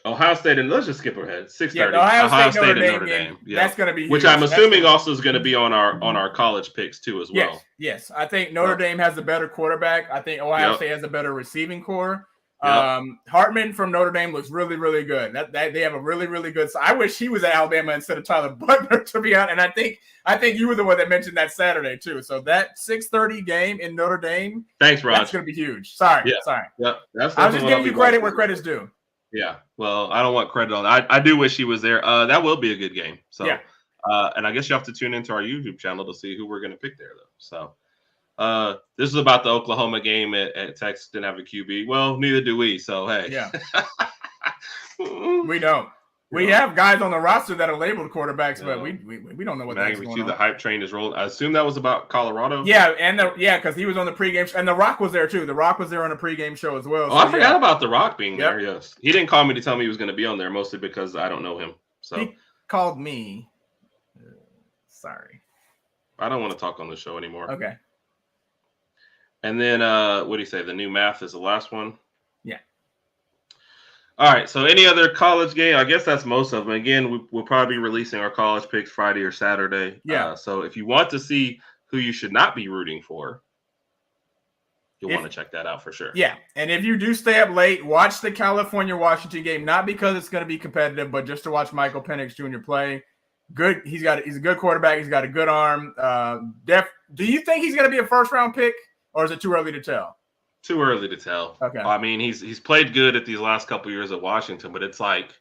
Ohio State, and let's just skip ahead. 6:30. Yeah, Ohio State and Notre Dame. Yeah. That's going to be huge. Which I'm assuming also is going to be on our college picks too as well. Yes. I think Notre Dame has a better quarterback. I think Ohio State has a better receiving core. Hartman from Notre Dame looks really, really good. They have a really, really good. I wish he was at Alabama instead of Tyler Buckner, to be honest. And I think you were the one that mentioned that Saturday too. So that 6:30 game in Notre Dame. Thanks, Raj. That's going to be huge. Sorry. Yeah. I was just giving you credit where credit's due. Yeah. Well, I don't want credit on that. I do wish he was there. That will be a good game. So, and I guess you have to tune into our YouTube channel to see who we're going to pick there, though. So, this is about the Oklahoma game at Texas. Didn't have a QB. Well, neither do we. So, hey. Yeah. We don't. We have guys on the roster that are labeled quarterbacks, but we don't know what that's going on. The hype train is rolling. I assume that was about Colorado. Yeah, because he was on the pregame and The Rock was there too. The Rock was there on the pregame show as well. Oh, I forgot about The Rock being there. Yes, he didn't call me to tell me he was going to be on there, mostly because I don't know him. So he called me. Sorry, I don't want to talk on the show anymore. Okay. And then what do you say? The new math is the last one. Yeah. All right, so any other college game? I guess that's most of them. Again, we'll probably be releasing our college picks Friday or Saturday. Yeah. So if you want to see who you should not be rooting for, you'll want to check that out for sure. Yeah, and if you do stay up late, watch the California-Washington game, not because it's going to be competitive, but just to watch Michael Penix Jr. play. Good. He's a good quarterback. He's got a good arm. Do you think he's going to be a first-round pick, or is it too early to tell? Too early to tell. Okay. I mean, he's played good at these last couple of years at Washington, but it's like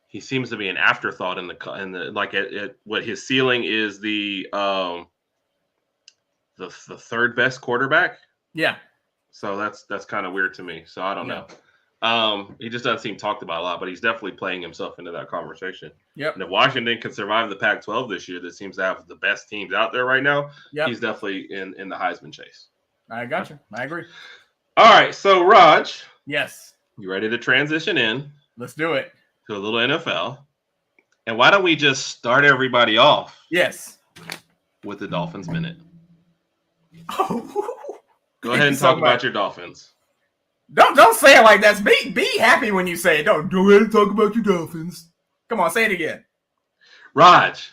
he seems to be an afterthought in the like at what his ceiling is the third best quarterback. Yeah. So that's kind of weird to me. So I don't know. He just doesn't seem talked about a lot, but he's definitely playing himself into that conversation. Yep. And if Washington can survive the Pac-12 this year, that seems to have the best teams out there right now. Yep. He's definitely in the Heisman chase. I got you. I agree. All right, so Raj. Yes. You ready to transition in? Let's do it. To a little NFL. And why don't we just start everybody off? Yes. With the Dolphins Minute. Oh. Go ahead and talk about your Dolphins. Don't say it like that. Be happy when you say it. Don't go ahead and talk about your Dolphins. Come on, say it again. Raj,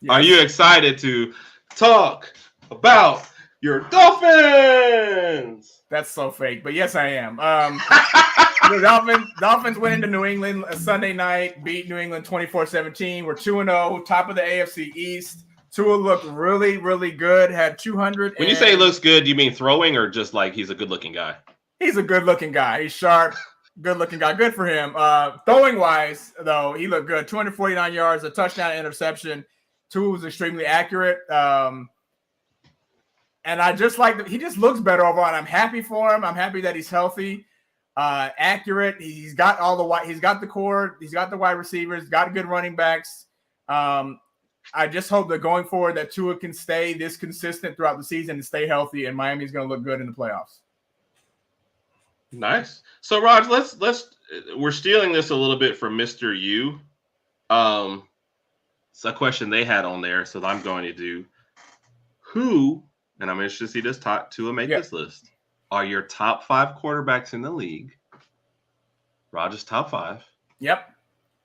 Are you excited to talk about your Dolphins? That's so fake, but yes, I am. The Dolphins went into New England Sunday night, beat New England 24-17. We're 2-0, top of the AFC East. Tua looked really, really good. Had 200. When you say he looks good, do you mean throwing or just like he's a good-looking guy? He's a good-looking guy. He's sharp, good-looking guy. Good for him. Throwing-wise, though, he looked good. 249 yards, a touchdown, interception. Tua was extremely accurate. And I just like he just looks better overall. And I'm happy for him. I'm happy that he's healthy, accurate. He's got he's got the core. He's got the wide receivers. Got good running backs. I just hope that going forward that Tua can stay this consistent throughout the season and stay healthy. And Miami's going to look good in the playoffs. Nice. So Raj, let's we're stealing this a little bit from Mr. U. It's a question they had on there, so I'm going to do who. And I'm interested to see this Tua make this list. Are your top 5 quarterbacks in the league? Rogers top 5. Yep.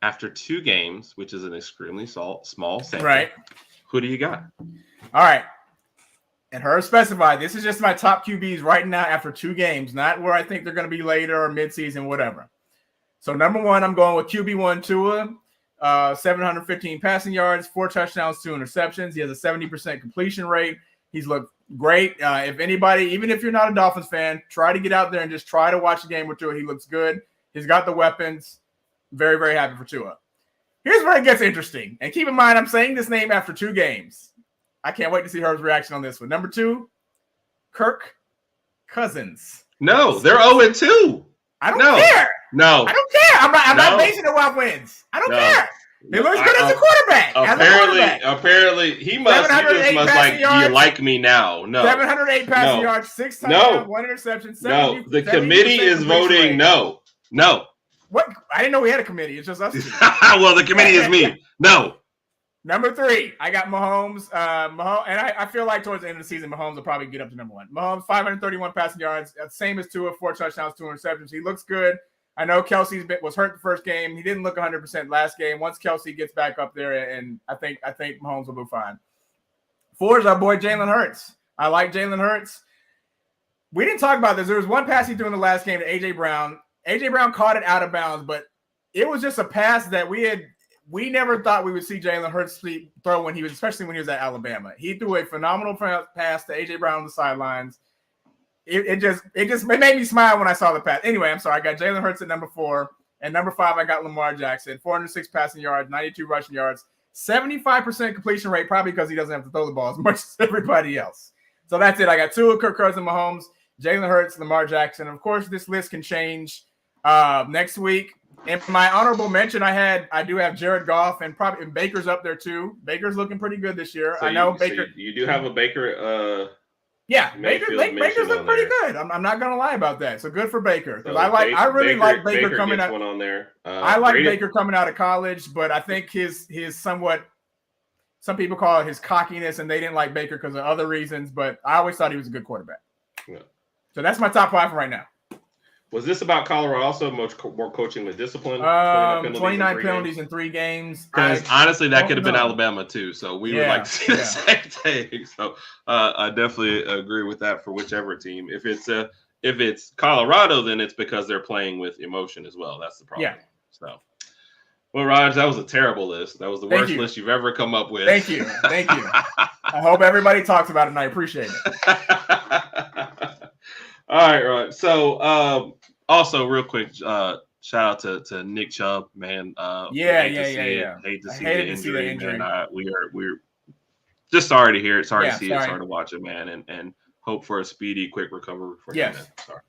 After 2 games, which is an extremely small sample. Right. Who do you got? All right. And Herb specified, this is just my top QBs right now after 2 games, not where I think they're going to be later or midseason, whatever. So number 1, I'm going with QB1 Tua, 715 passing yards, 4 touchdowns, 2 interceptions. He has a 70% completion rate. He's looked great. If anybody, even if you're not a Dolphins fan, try to get out there and just try to watch the game with Tua. He looks good. He's got the weapons. Very, very happy for Tua. Here's where it gets interesting. And keep in mind, I'm saying this name after 2 games. I can't wait to see Herb's reaction on this one. Number 2, Kirk Cousins. No, they're 0-2. I don't care. No. I don't care. I'm not basing it off wins. I don't care. He looks good as a quarterback. Apparently, he must like, do you like me now? No. 708 passing yards, 6 touchdowns, 1 interception. No, the committee is voting no. No. What? I didn't know we had a committee. It's just us. Well, the committee is me. No. Number 3, I got Mahomes. Mahomes, and I feel like towards the end of the season, Mahomes will probably get up to number 1. Mahomes, 531 passing yards, same as Tua, 4 touchdowns, 2 interceptions. He looks good. I know Kelsey was hurt the first game. He didn't look 100% last game. Once Kelsey gets back up there, and I think Mahomes will be fine. 4 is our boy Jalen Hurts. I like Jalen Hurts. We didn't talk about this. There was one pass he threw in the last game to A.J. Brown. A.J. Brown caught it out of bounds, but it was just a pass that we never thought we would see Jalen Hurts throw especially when he was at Alabama. He threw a phenomenal pass to A.J. Brown on the sidelines. It made me smile when I saw the pass. Anyway, I'm sorry. I got Jalen Hurts at number 4. And number 5, I got Lamar Jackson. 406 passing yards, 92 rushing yards, 75% completion rate, probably because he doesn't have to throw the ball as much as everybody else. So that's it. I got 2 of Kirk Cousins, Mahomes, Jalen Hurts, Lamar Jackson. Of course, this list can change next week. In my honorable mention, I do have Jared Goff, and Baker's up there too. Baker's looking pretty good this year. So I know Baker. So you do have a Baker. Yeah, Baker's looking pretty good. I'm not gonna lie about that. So good for Baker, because I really like Baker coming out. One on there. I like Baker coming out of college, but I think his somewhat, some people call it his cockiness, and they didn't like Baker because of other reasons. But I always thought he was a good quarterback. Yeah. So that's my top 5 for right now. Was this about Colorado also more coaching with discipline? 29 penalties in 3 games. Because honestly, that could have been Alabama too. So we would like to see the same thing. So I definitely agree with that for whichever team. If it's Colorado, then it's because they're playing with emotion as well. That's the problem. Yeah. So, well, Raj, that was a terrible list. That was the worst list you've ever come up with. Thank you. I hope everybody talks about it, and I appreciate it. All right, Raj. So. Also, real quick, shout out to Nick Chubb, man. Hate to see the injury, man. We're just sorry to hear it. Sorry to see it. Sorry to watch it, man. And hope for a speedy, quick recovery for him. Sorry.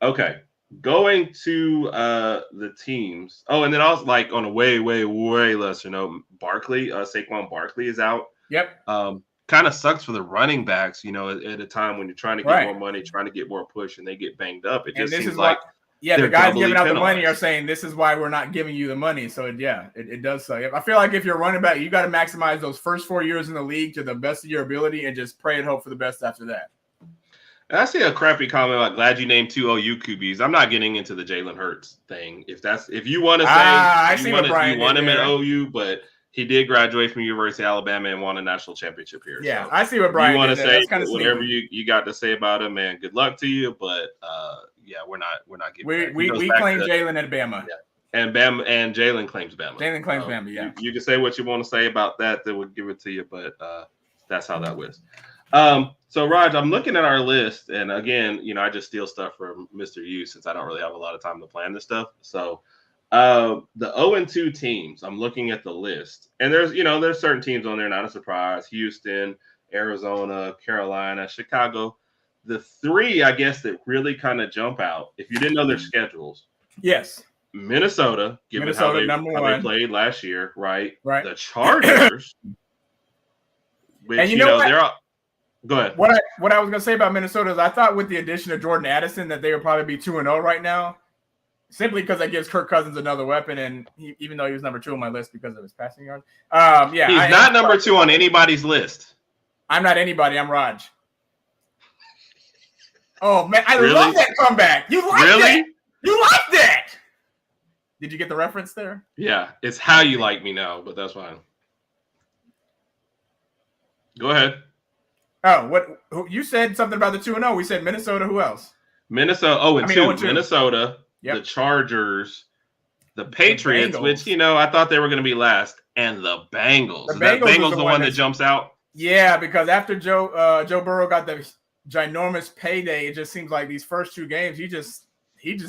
Okay, going to the teams. Oh, and then I was like on a way lesser note, Saquon Barkley is out. Yep. Kind of sucks for the running backs, at a time when you're trying to get more money, trying to get more push, and they get banged up. It just seems like the guys giving out the money are saying this is why we're not giving you the money. So it does suck. I feel like if you're running back, you got to maximize those first 4 years in the league to the best of your ability, and just pray and hope for the best after that. And I see a crappy comment about glad you named 2 OU QBs. I'm not getting into the Jalen Hurts thing. If you want to say you want him at OU, but he did graduate from University of Alabama and won a national championship here. Yeah, so I see what Brian. You want to say whatever you got to say about him, man. Good luck to you, but we're not giving. We claim Jalen at Bama. Yeah. And Jalen claims Bama. Jalen claims Bama. Yeah, you can say what you want to say about that. That would give it to you, but that's how that was. So Raj, I'm looking at our list, and again, I just steal stuff from Mr. U since I don't really have a lot of time to plan this stuff. So. The 0-2 teams, I'm looking at the list, and there's certain teams on there, not a surprise. Houston, Arizona, Carolina, Chicago. The 3, I guess, that really kind of jump out, if you didn't know their schedules. Yes. Minnesota, given how they played last year, right? Right. The Chargers, which, and they're all, go ahead. What I was going to say about Minnesota is I thought with the addition of Jordan Addison that they would probably be 2-0 right now. Simply because that gives Kirk Cousins another weapon, and even though he was number 2 on my list because of his passing yards, he's not number 2 on anybody's list. I'm not anybody. I'm Raj. Oh man, I love that comeback. You like that? You like that? Did you get the reference there? Yeah, it's how you like me now, but that's fine. Go ahead. Oh, you said something about the 2-0. We said Minnesota. Who else? Minnesota 0-2. Minnesota, yep. the Chargers, the Patriots, which I thought they were going to be last, and the Bengals. The Bengals the one that jumps out? Yeah, because after Joe Burrow got the ginormous payday, it just seems like these first two games he just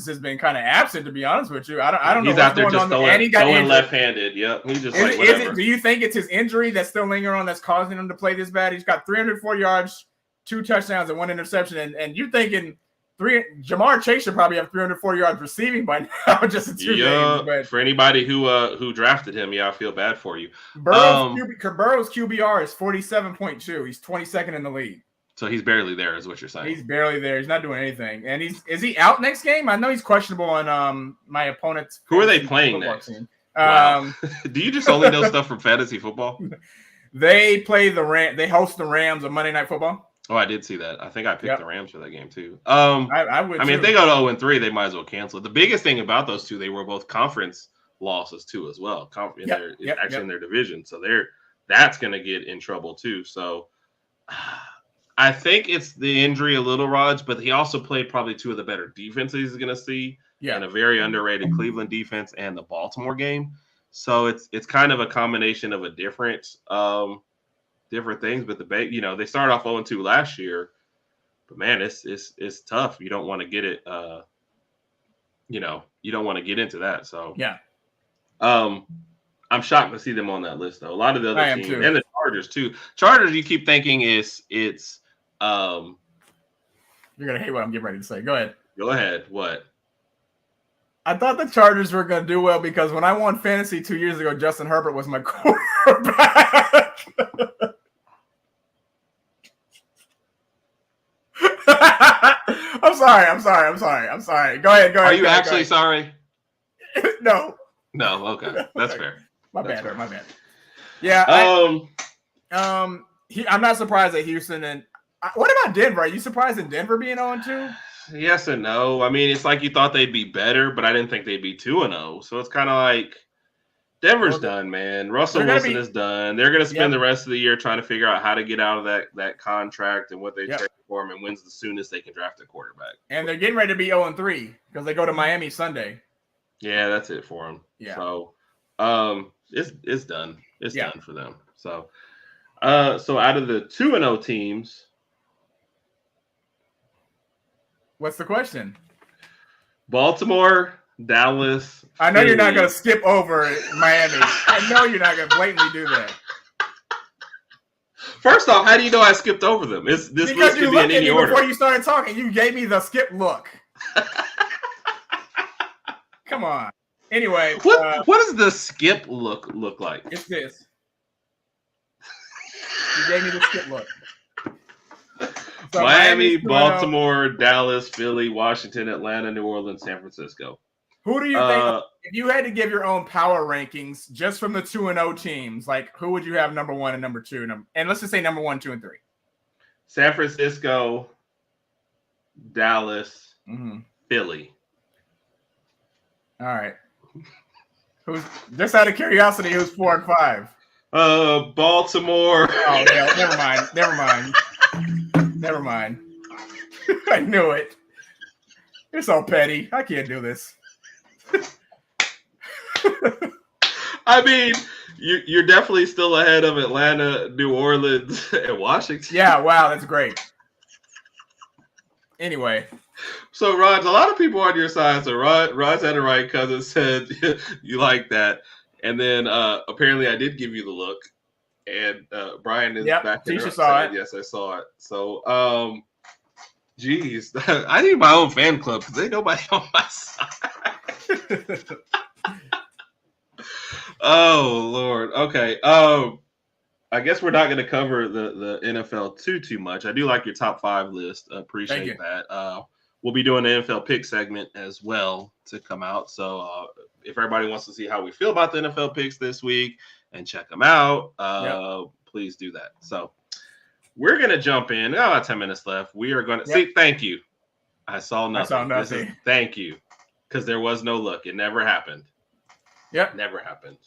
has been kind of absent, to be honest with you. I don't know. He's out there just throwing left-handed. Yep. He's just whatever. Do you think it's his injury that's still lingering on that's causing him to play this bad? He's got 304 yards, 2 touchdowns, and 1 interception, and you're thinking Jamar Chase should probably have 304 yards receiving by now, just in 2 games. But for anybody who drafted him, I feel bad for you. Burrow's QBR is 47.2. He's 22nd in the league. So he's barely there, is what you're saying. He's barely there. He's not doing anything. And is he out next game? I know he's questionable on my opponent's. Who are they playing next? Wow. Do you just only know stuff from fantasy football? They play They host the Rams on Monday Night Football. Oh, I did see that. I think I picked the Rams for that game too. I would. If they go to 0-3, they might as well cancel it. The biggest thing about those two, they were both conference losses too, as well. In their division, so that's going to get in trouble too. So. I think it's the injury a little, Raj, but he also played probably 2 of the better defenses he's going to see, and a very underrated Cleveland defense and the Baltimore game. So it's kind of a combination of different things. But they started off 0-2 last year, but man, it's tough. You don't want to get it. You don't want to get into that. So I'm shocked to see them on that list though. A lot of the other teams and the Chargers too. Chargers, you keep thinking it's. You're gonna hate what I'm getting ready to say. Go ahead. Go ahead. What? I thought the Chargers were gonna do well because when I won fantasy 2 years ago, Justin Herbert was my quarterback. I'm sorry. Go ahead. Are you actually sorry? No. No. Okay, that's fair. My bad. Yeah. I'm not surprised at Houston. And what about Denver? Are you surprised at Denver being 0-2? Yes and no. I mean, it's like you thought they'd be better, but I didn't think they'd be 2-0. So it's kind of like Denver's done, man. Russell Wilson is done. They're going to spend the rest of the year trying to figure out how to get out of that contract and what they trade for him and when's the soonest they can draft a quarterback. And they're getting ready to be 0-3 because they go to Miami Sunday. Yeah, that's it for them. Yeah. So it's done. It's done for them. So out of the 2-0 teams, what's the question? Baltimore, Dallas. I know you're not going to skip over Miami. I know you're not going to blatantly do that. First off, how do you know I skipped over them? This list could be in any order. Before you started talking, you gave me the skip look. Come on. Anyway, what does the skip look like? It's this. You gave me the skip look. So Miami, Baltimore, Dallas, Philly, Washington, Atlanta, New Orleans, San Francisco. Who do you think, if you had to give your own power rankings just from the 2-0 teams, like who would you have number 1 and number 2? And let's just say number 1, 2, and 3. San Francisco, Dallas, Philly. All right. Who's just out of curiosity? Who's 4 and 5? Baltimore. Oh, yeah, never mind. I knew it. You're so petty. I can't do this. I mean, you're definitely still ahead of Atlanta, New Orleans, and Washington. Yeah, wow, that's great. Anyway. So, Rod, a lot of people on your side. So, Rod's had it right because it said you like that. And then apparently I did give you the look. And Brian is back there. Tisha saw it. Yes, I saw it. So, geez, I need my own fan club because ain't nobody on my side. Oh, Lord. Okay. I guess we're not going to cover the NFL too much. I do like your top 5 list. Appreciate that. We'll be doing the NFL pick segment as well to come out. So if everybody wants to see how we feel about the NFL picks this week and check them out, please do that. So we're going to jump in. 10 minutes left. We are going to see. Thank you. I saw nothing. Thank you. Because there was no look. It never happened. Yep. Never happened.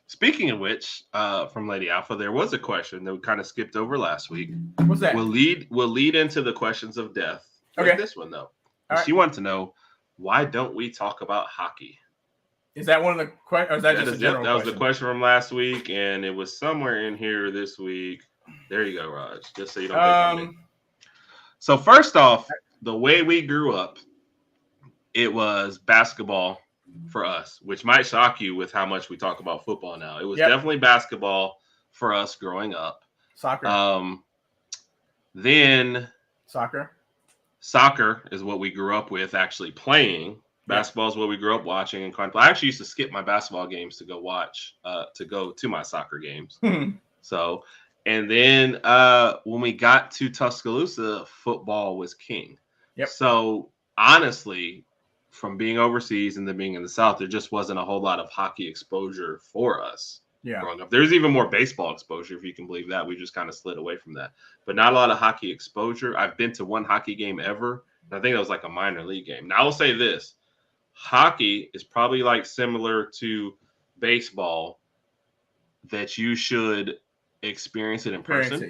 Speaking of which, from Lady Alpha, there was a question that we kind of skipped over last week. What's that? We'll lead into the questions of death. Okay. This one though, All she right. wanted to know, why don't we talk about hockey? Is that one of the questions? Or is that just a general that was question? the question from last week, and it was somewhere in here this week. There you go, Raj. Just so you don't think I'm me. So first off, the way we grew up, it was basketball for us, which might shock you with how much we talk about football now. It was definitely basketball for us growing up. Soccer. Then soccer is what we grew up with actually playing. Basketball is what we grew up watching. And I actually used to skip my basketball games to go watch, to go to my soccer games. So, and then when we got to Tuscaloosa, football was king. So honestly, from being overseas and then being in the South, there just wasn't a whole lot of hockey exposure for us growing up. There's even more baseball exposure, if you can believe that. We just kind of slid away from that. But not a lot of hockey exposure. I've been to one hockey game ever. And I think that was like a minor league game. Now, I will say this. Hockey is probably like similar to baseball, that you should experience it in person.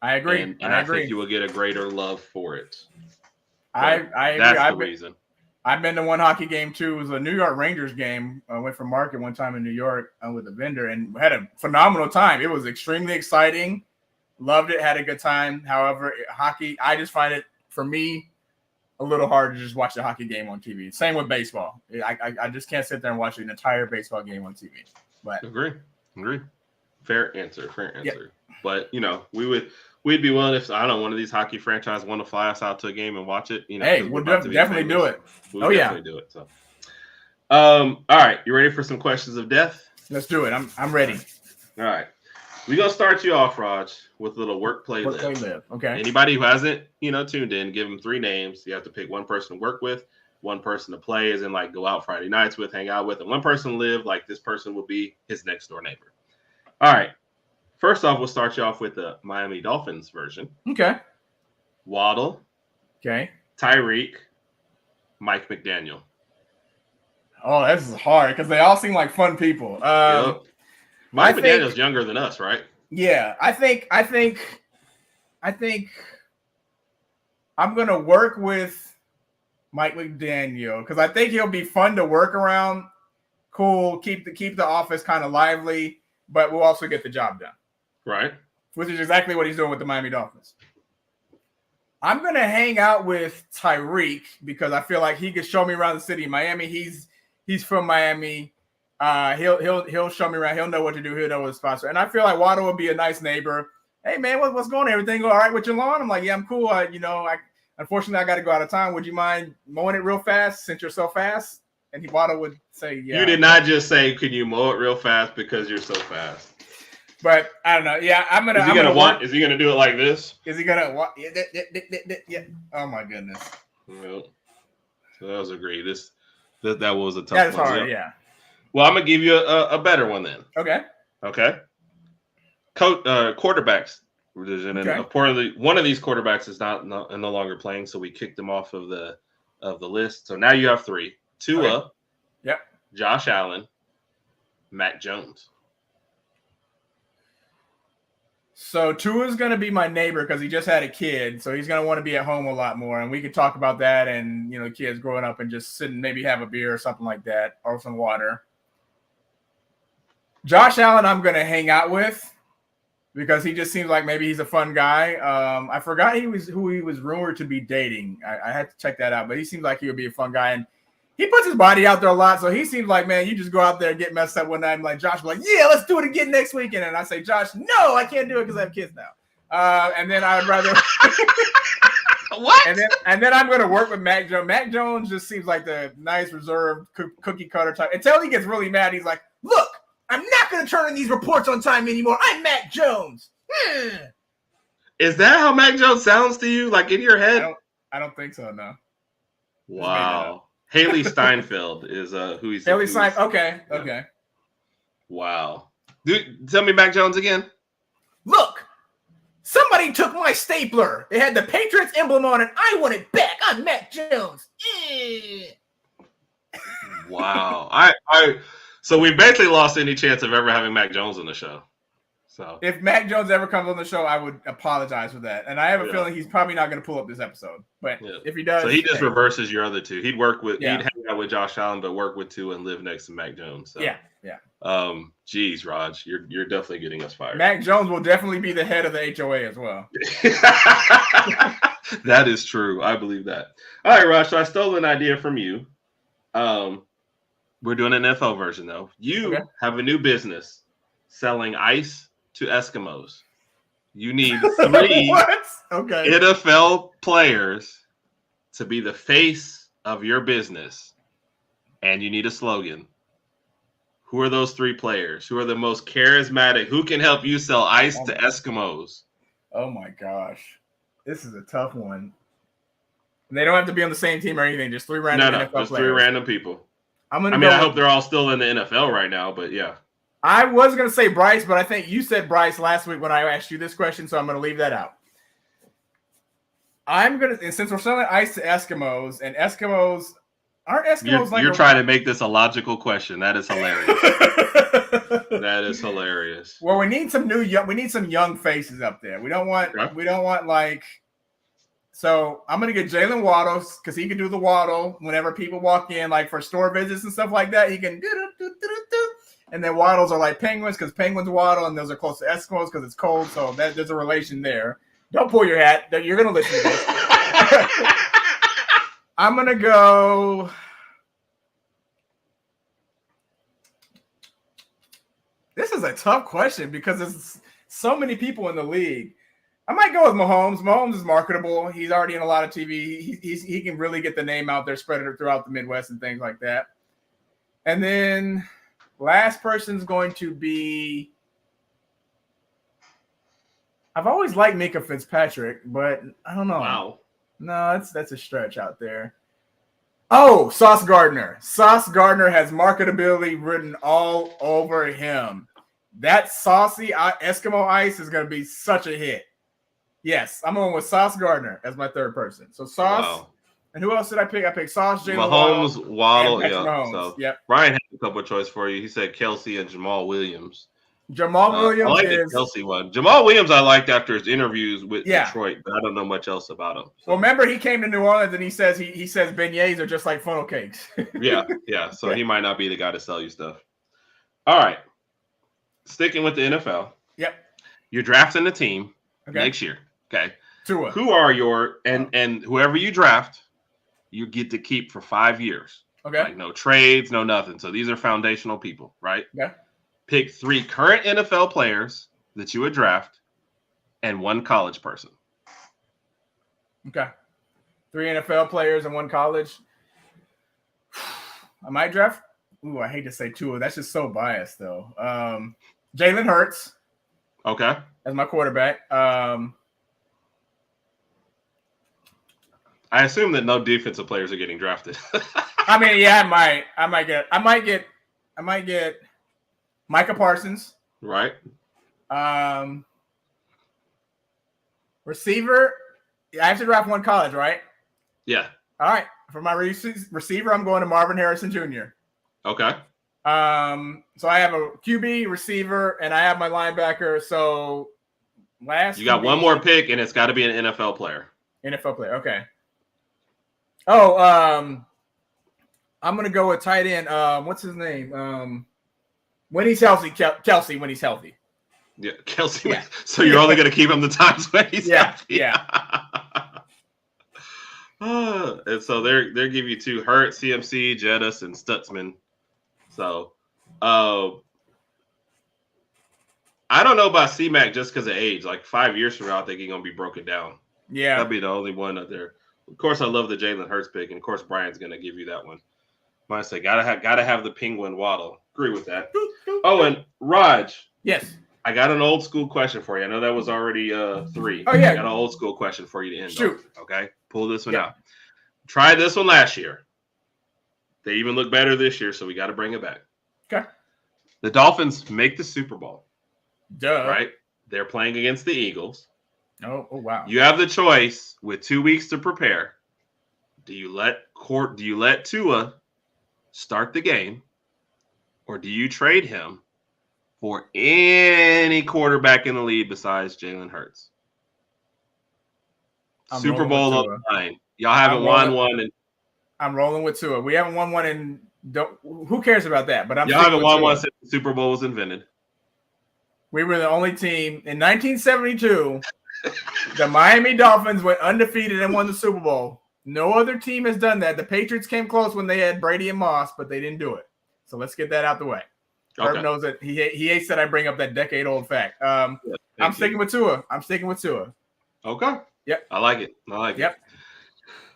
I agree. And I think you will get a greater love for it. I agree. That's the reason. I've been to one hockey game too. It was a New York Rangers game. I went for market one time in New York with a vendor and had a phenomenal time. It was extremely exciting. Loved it. Had a good time. However, hockey, I just find it, for me, a little hard to just watch the hockey game on TV. Same with baseball. I just can't sit there and watch an entire baseball game on TV. But agree. Fair answer. But we'd be willing if, I don't know, one of these hockey franchises want to fly us out to a game and watch it. Hey, we'll definitely do it. We'll definitely do it. So, all right, you ready for some questions of death? Let's do it. I'm ready. All right, we're gonna start you off, Raj, with a little work, play, live. Okay. Anybody who hasn't, tuned in, give them 3 names. You have to pick one person to work with, one person to play, as in like go out Friday nights with, hang out with, and one person to live. Like this person will be his next door neighbor. All right. First off, we'll start you off with the Miami Dolphins version. Okay. Waddle. Okay. Tyreek. Mike McDaniel. Oh, this is hard because they all seem like fun people. Mike McDaniel's younger than us, right? Yeah, I think I'm gonna work with Mike McDaniel because I think he'll be fun to work around. Cool, keep the office kind of lively, but we'll also get the job done. Right. Which is exactly what he's doing with the Miami Dolphins. I'm going to hang out with Tyreek because I feel like he could show me around the city. Miami, he's from Miami. He'll show me around. He'll know what to do. He'll know what to sponsor. And I feel like Waddle would be a nice neighbor. Hey, man, what's going on? Everything go all right with your lawn? I'm like, yeah, I'm cool. Unfortunately, I got to go out of town. Would you mind mowing it real fast since you're so fast? And Waddle would say, yeah. You did not just say, can you mow it real fast because you're so fast? But I don't know. Yeah, Is he gonna do it like this? Is he gonna walk? Yeah. Oh my goodness. Well, so that was agreed. That was a tough one. That's hard. Yeah. Well, I'm gonna give you a better one then. Okay. Quarterbacks. Okay. One of these quarterbacks is no longer playing, so we kicked them off of the list. So now you have 3: Tua. Okay. Yep. Josh Allen. Mac Jones. So Tua's going to be my neighbor because he just had a kid. So he's going to want to be at home a lot more. And we could talk about that and, kids growing up and just sit and maybe have a beer or something like that or some water. Josh Allen, I'm going to hang out with because he just seems like maybe he's a fun guy. I forgot who he was rumored to be dating. I had to check that out, but he seems like he would be a fun guy. And he puts his body out there a lot, so he seems like, man, you just go out there and get messed up one night and like Josh like, yeah, let's do it again next weekend. And I say, Josh, no, I can't do it because I have kids now. And then I would rather what? And then I'm going to work with Mac Jones. Mac Jones just seems like the nice, reserved, cookie cutter type. Until he gets really mad, he's like, look, I'm not going to turn in these reports on time anymore. I'm Mac Jones. Is that how Mac Jones sounds to you? Like in your head? I don't think so, no. Wow. Haley Steinfeld is who he's. Haley Steinfeld. Okay. Yeah. Okay. Wow. Tell me Mac Jones again. Look, somebody took my stapler. It had the Patriots emblem on it. I want it back. I'm Mac Jones. Wow. I So we basically lost any chance of ever having Mac Jones on the show. So if Mac Jones ever comes on the show, I would apologize for that. And I have a feeling he's probably not going to pull up this episode. But if he does, so he just reverses your other two. He'd hang out with Josh Allen, but work with Tua and live next to Mac Jones. So. Yeah. Geez, Raj, you're definitely getting us fired. Mac Jones will definitely be the head of the HOA as well. That is true. I believe that. All right, Raj. So I stole an idea from you. We're doing an NFL version though. You have a new business selling ice to Eskimos. You need 3 NFL players to be the face of your business, and you need a slogan. Who are those 3 players? Who are the most charismatic? Who can help you sell ice to Eskimos? Oh my gosh, this is a tough one. And they don't have to be on the same team or anything. Just 3 random NFL players. 3 random people. I hope they're all still in the NFL right now, but yeah. I was going to say Bryce, but I think you said Bryce last week when I asked you this question, so I'm going to leave that out. Since we're selling ice to Eskimos, and Eskimos aren't Eskimos you're trying to make this a logical question. That is hilarious. That is hilarious. Well, we need some young faces up there. We don't want like. So I'm gonna get Jalen Waddles because he can do the waddle whenever people walk in, like for store visits and stuff like that. He can and then waddles are like penguins because penguins waddle, and those are close to Eskimos because it's cold. So there's a relation there. Don't pull your hat. You're gonna listen to this. I'm gonna go. This is a tough question because there's so many people in the league. I might go with Mahomes. Mahomes is marketable. He's already in a lot of TV. He can really get the name out there, spread it throughout the Midwest and things like that. And then last person's going to be. I've always liked Mika Fitzpatrick, but I don't know. Wow. No, that's a stretch out there. Oh, Sauce Gardner. Sauce Gardner has marketability written all over him. That saucy Eskimo ice is going to be such a hit. Yes, I'm going with Sauce Gardner as my 3rd person. So Sauce, and who else did I pick? I picked Sauce, Jalen Mahomes, Waddle. Yeah. Mahomes. So Ryan had a couple of choices for you. He said Kelsey and Jamal Williams. Jamal Williams. I like the Kelsey one. Jamal Williams, I liked after his interviews with Detroit, but I don't know much else about him. So. Well, remember he came to New Orleans and he says beignets are just like funnel cakes. yeah. So he might not be the guy to sell you stuff. All right, sticking with the NFL. Yep. You're drafting the team next year. Okay. Tua. Who are your and whoever you draft, you get to keep for 5 years. Okay. Like no trades, no nothing. So these are foundational people, right? Yeah. Pick 3 current NFL players that you would draft and 1 college person. Okay. 3 NFL players and 1 college. I might draft. Ooh, I hate to say Tua. That's just so biased, though. Jalen Hurts. Okay. As my quarterback. I assume that no defensive players are getting drafted. I mean, yeah, I might get Micah Parsons. Right. Receiver. I have to draft 1 college, right? Yeah. All right. For my receiver, I'm going to Marvin Harrison Jr. Okay. So I have a QB, receiver, and I have my linebacker. So you got one more pick, and it's got to be an NFL player. NFL player. Okay. Oh, I'm gonna go with tight end. What's his name? When he's healthy, Kelsey. When he's healthy. Yeah, Kelsey. Yeah. So you're only gonna keep him the times when he's healthy. Yeah. And so they're giving you 2 Hurt, CMC, Jettis, and Stutzman. So, I don't know about C-Mac just because of age. Like 5 years from now, I think he's gonna be broken down. Yeah, that'll be the only one up there. Of course, I love the Jalen Hurts pick, and of course, Brian's gonna give you that one. I say gotta have the Penguin Waddle. Agree with that. Oh, and Raj. Yes. I got an old school question for you. I know that was already 3. Oh yeah. I got an old school question for you to end. Shoot. Off, okay, pull this one out. Tried this one last year. They even look better this year, so we got to bring it back. Okay. The Dolphins make the Super Bowl. Duh. Right? They're playing against the Eagles. Oh wow. You have the choice with 2 weeks to prepare. Do you let Tua start the game, or do you trade him for any quarterback in the league besides Jalen Hurts? Super Bowl on the line. Y'all haven't won one. I'm rolling with Tua. We haven't won one in. Who cares about that? But y'all haven't won one since the Super Bowl was invented. We were the only team in 1972. The Miami Dolphins went undefeated and won the Super Bowl. No other team has done that. The Patriots came close when they had Brady and Moss, but they didn't do it. So let's get that out the way. Okay. Herb knows that he hates that I bring up that decade-old fact. I'm sticking with Tua. Okay. Yep. I like it. Yep.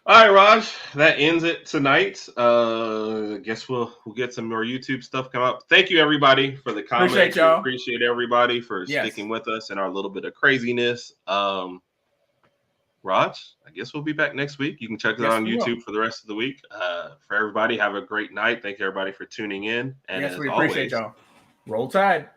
All right, Raj. That ends it tonight. I guess we'll get some more YouTube stuff come up. Thank you, everybody, for the comments. Appreciate y'all. Appreciate everybody for sticking with us and our little bit of craziness. Raj, I guess we'll be back next week. You can check it out on YouTube for the rest of the week. For everybody, have a great night. Thank you, everybody, for tuning in. And we appreciate y'all. Roll Tide.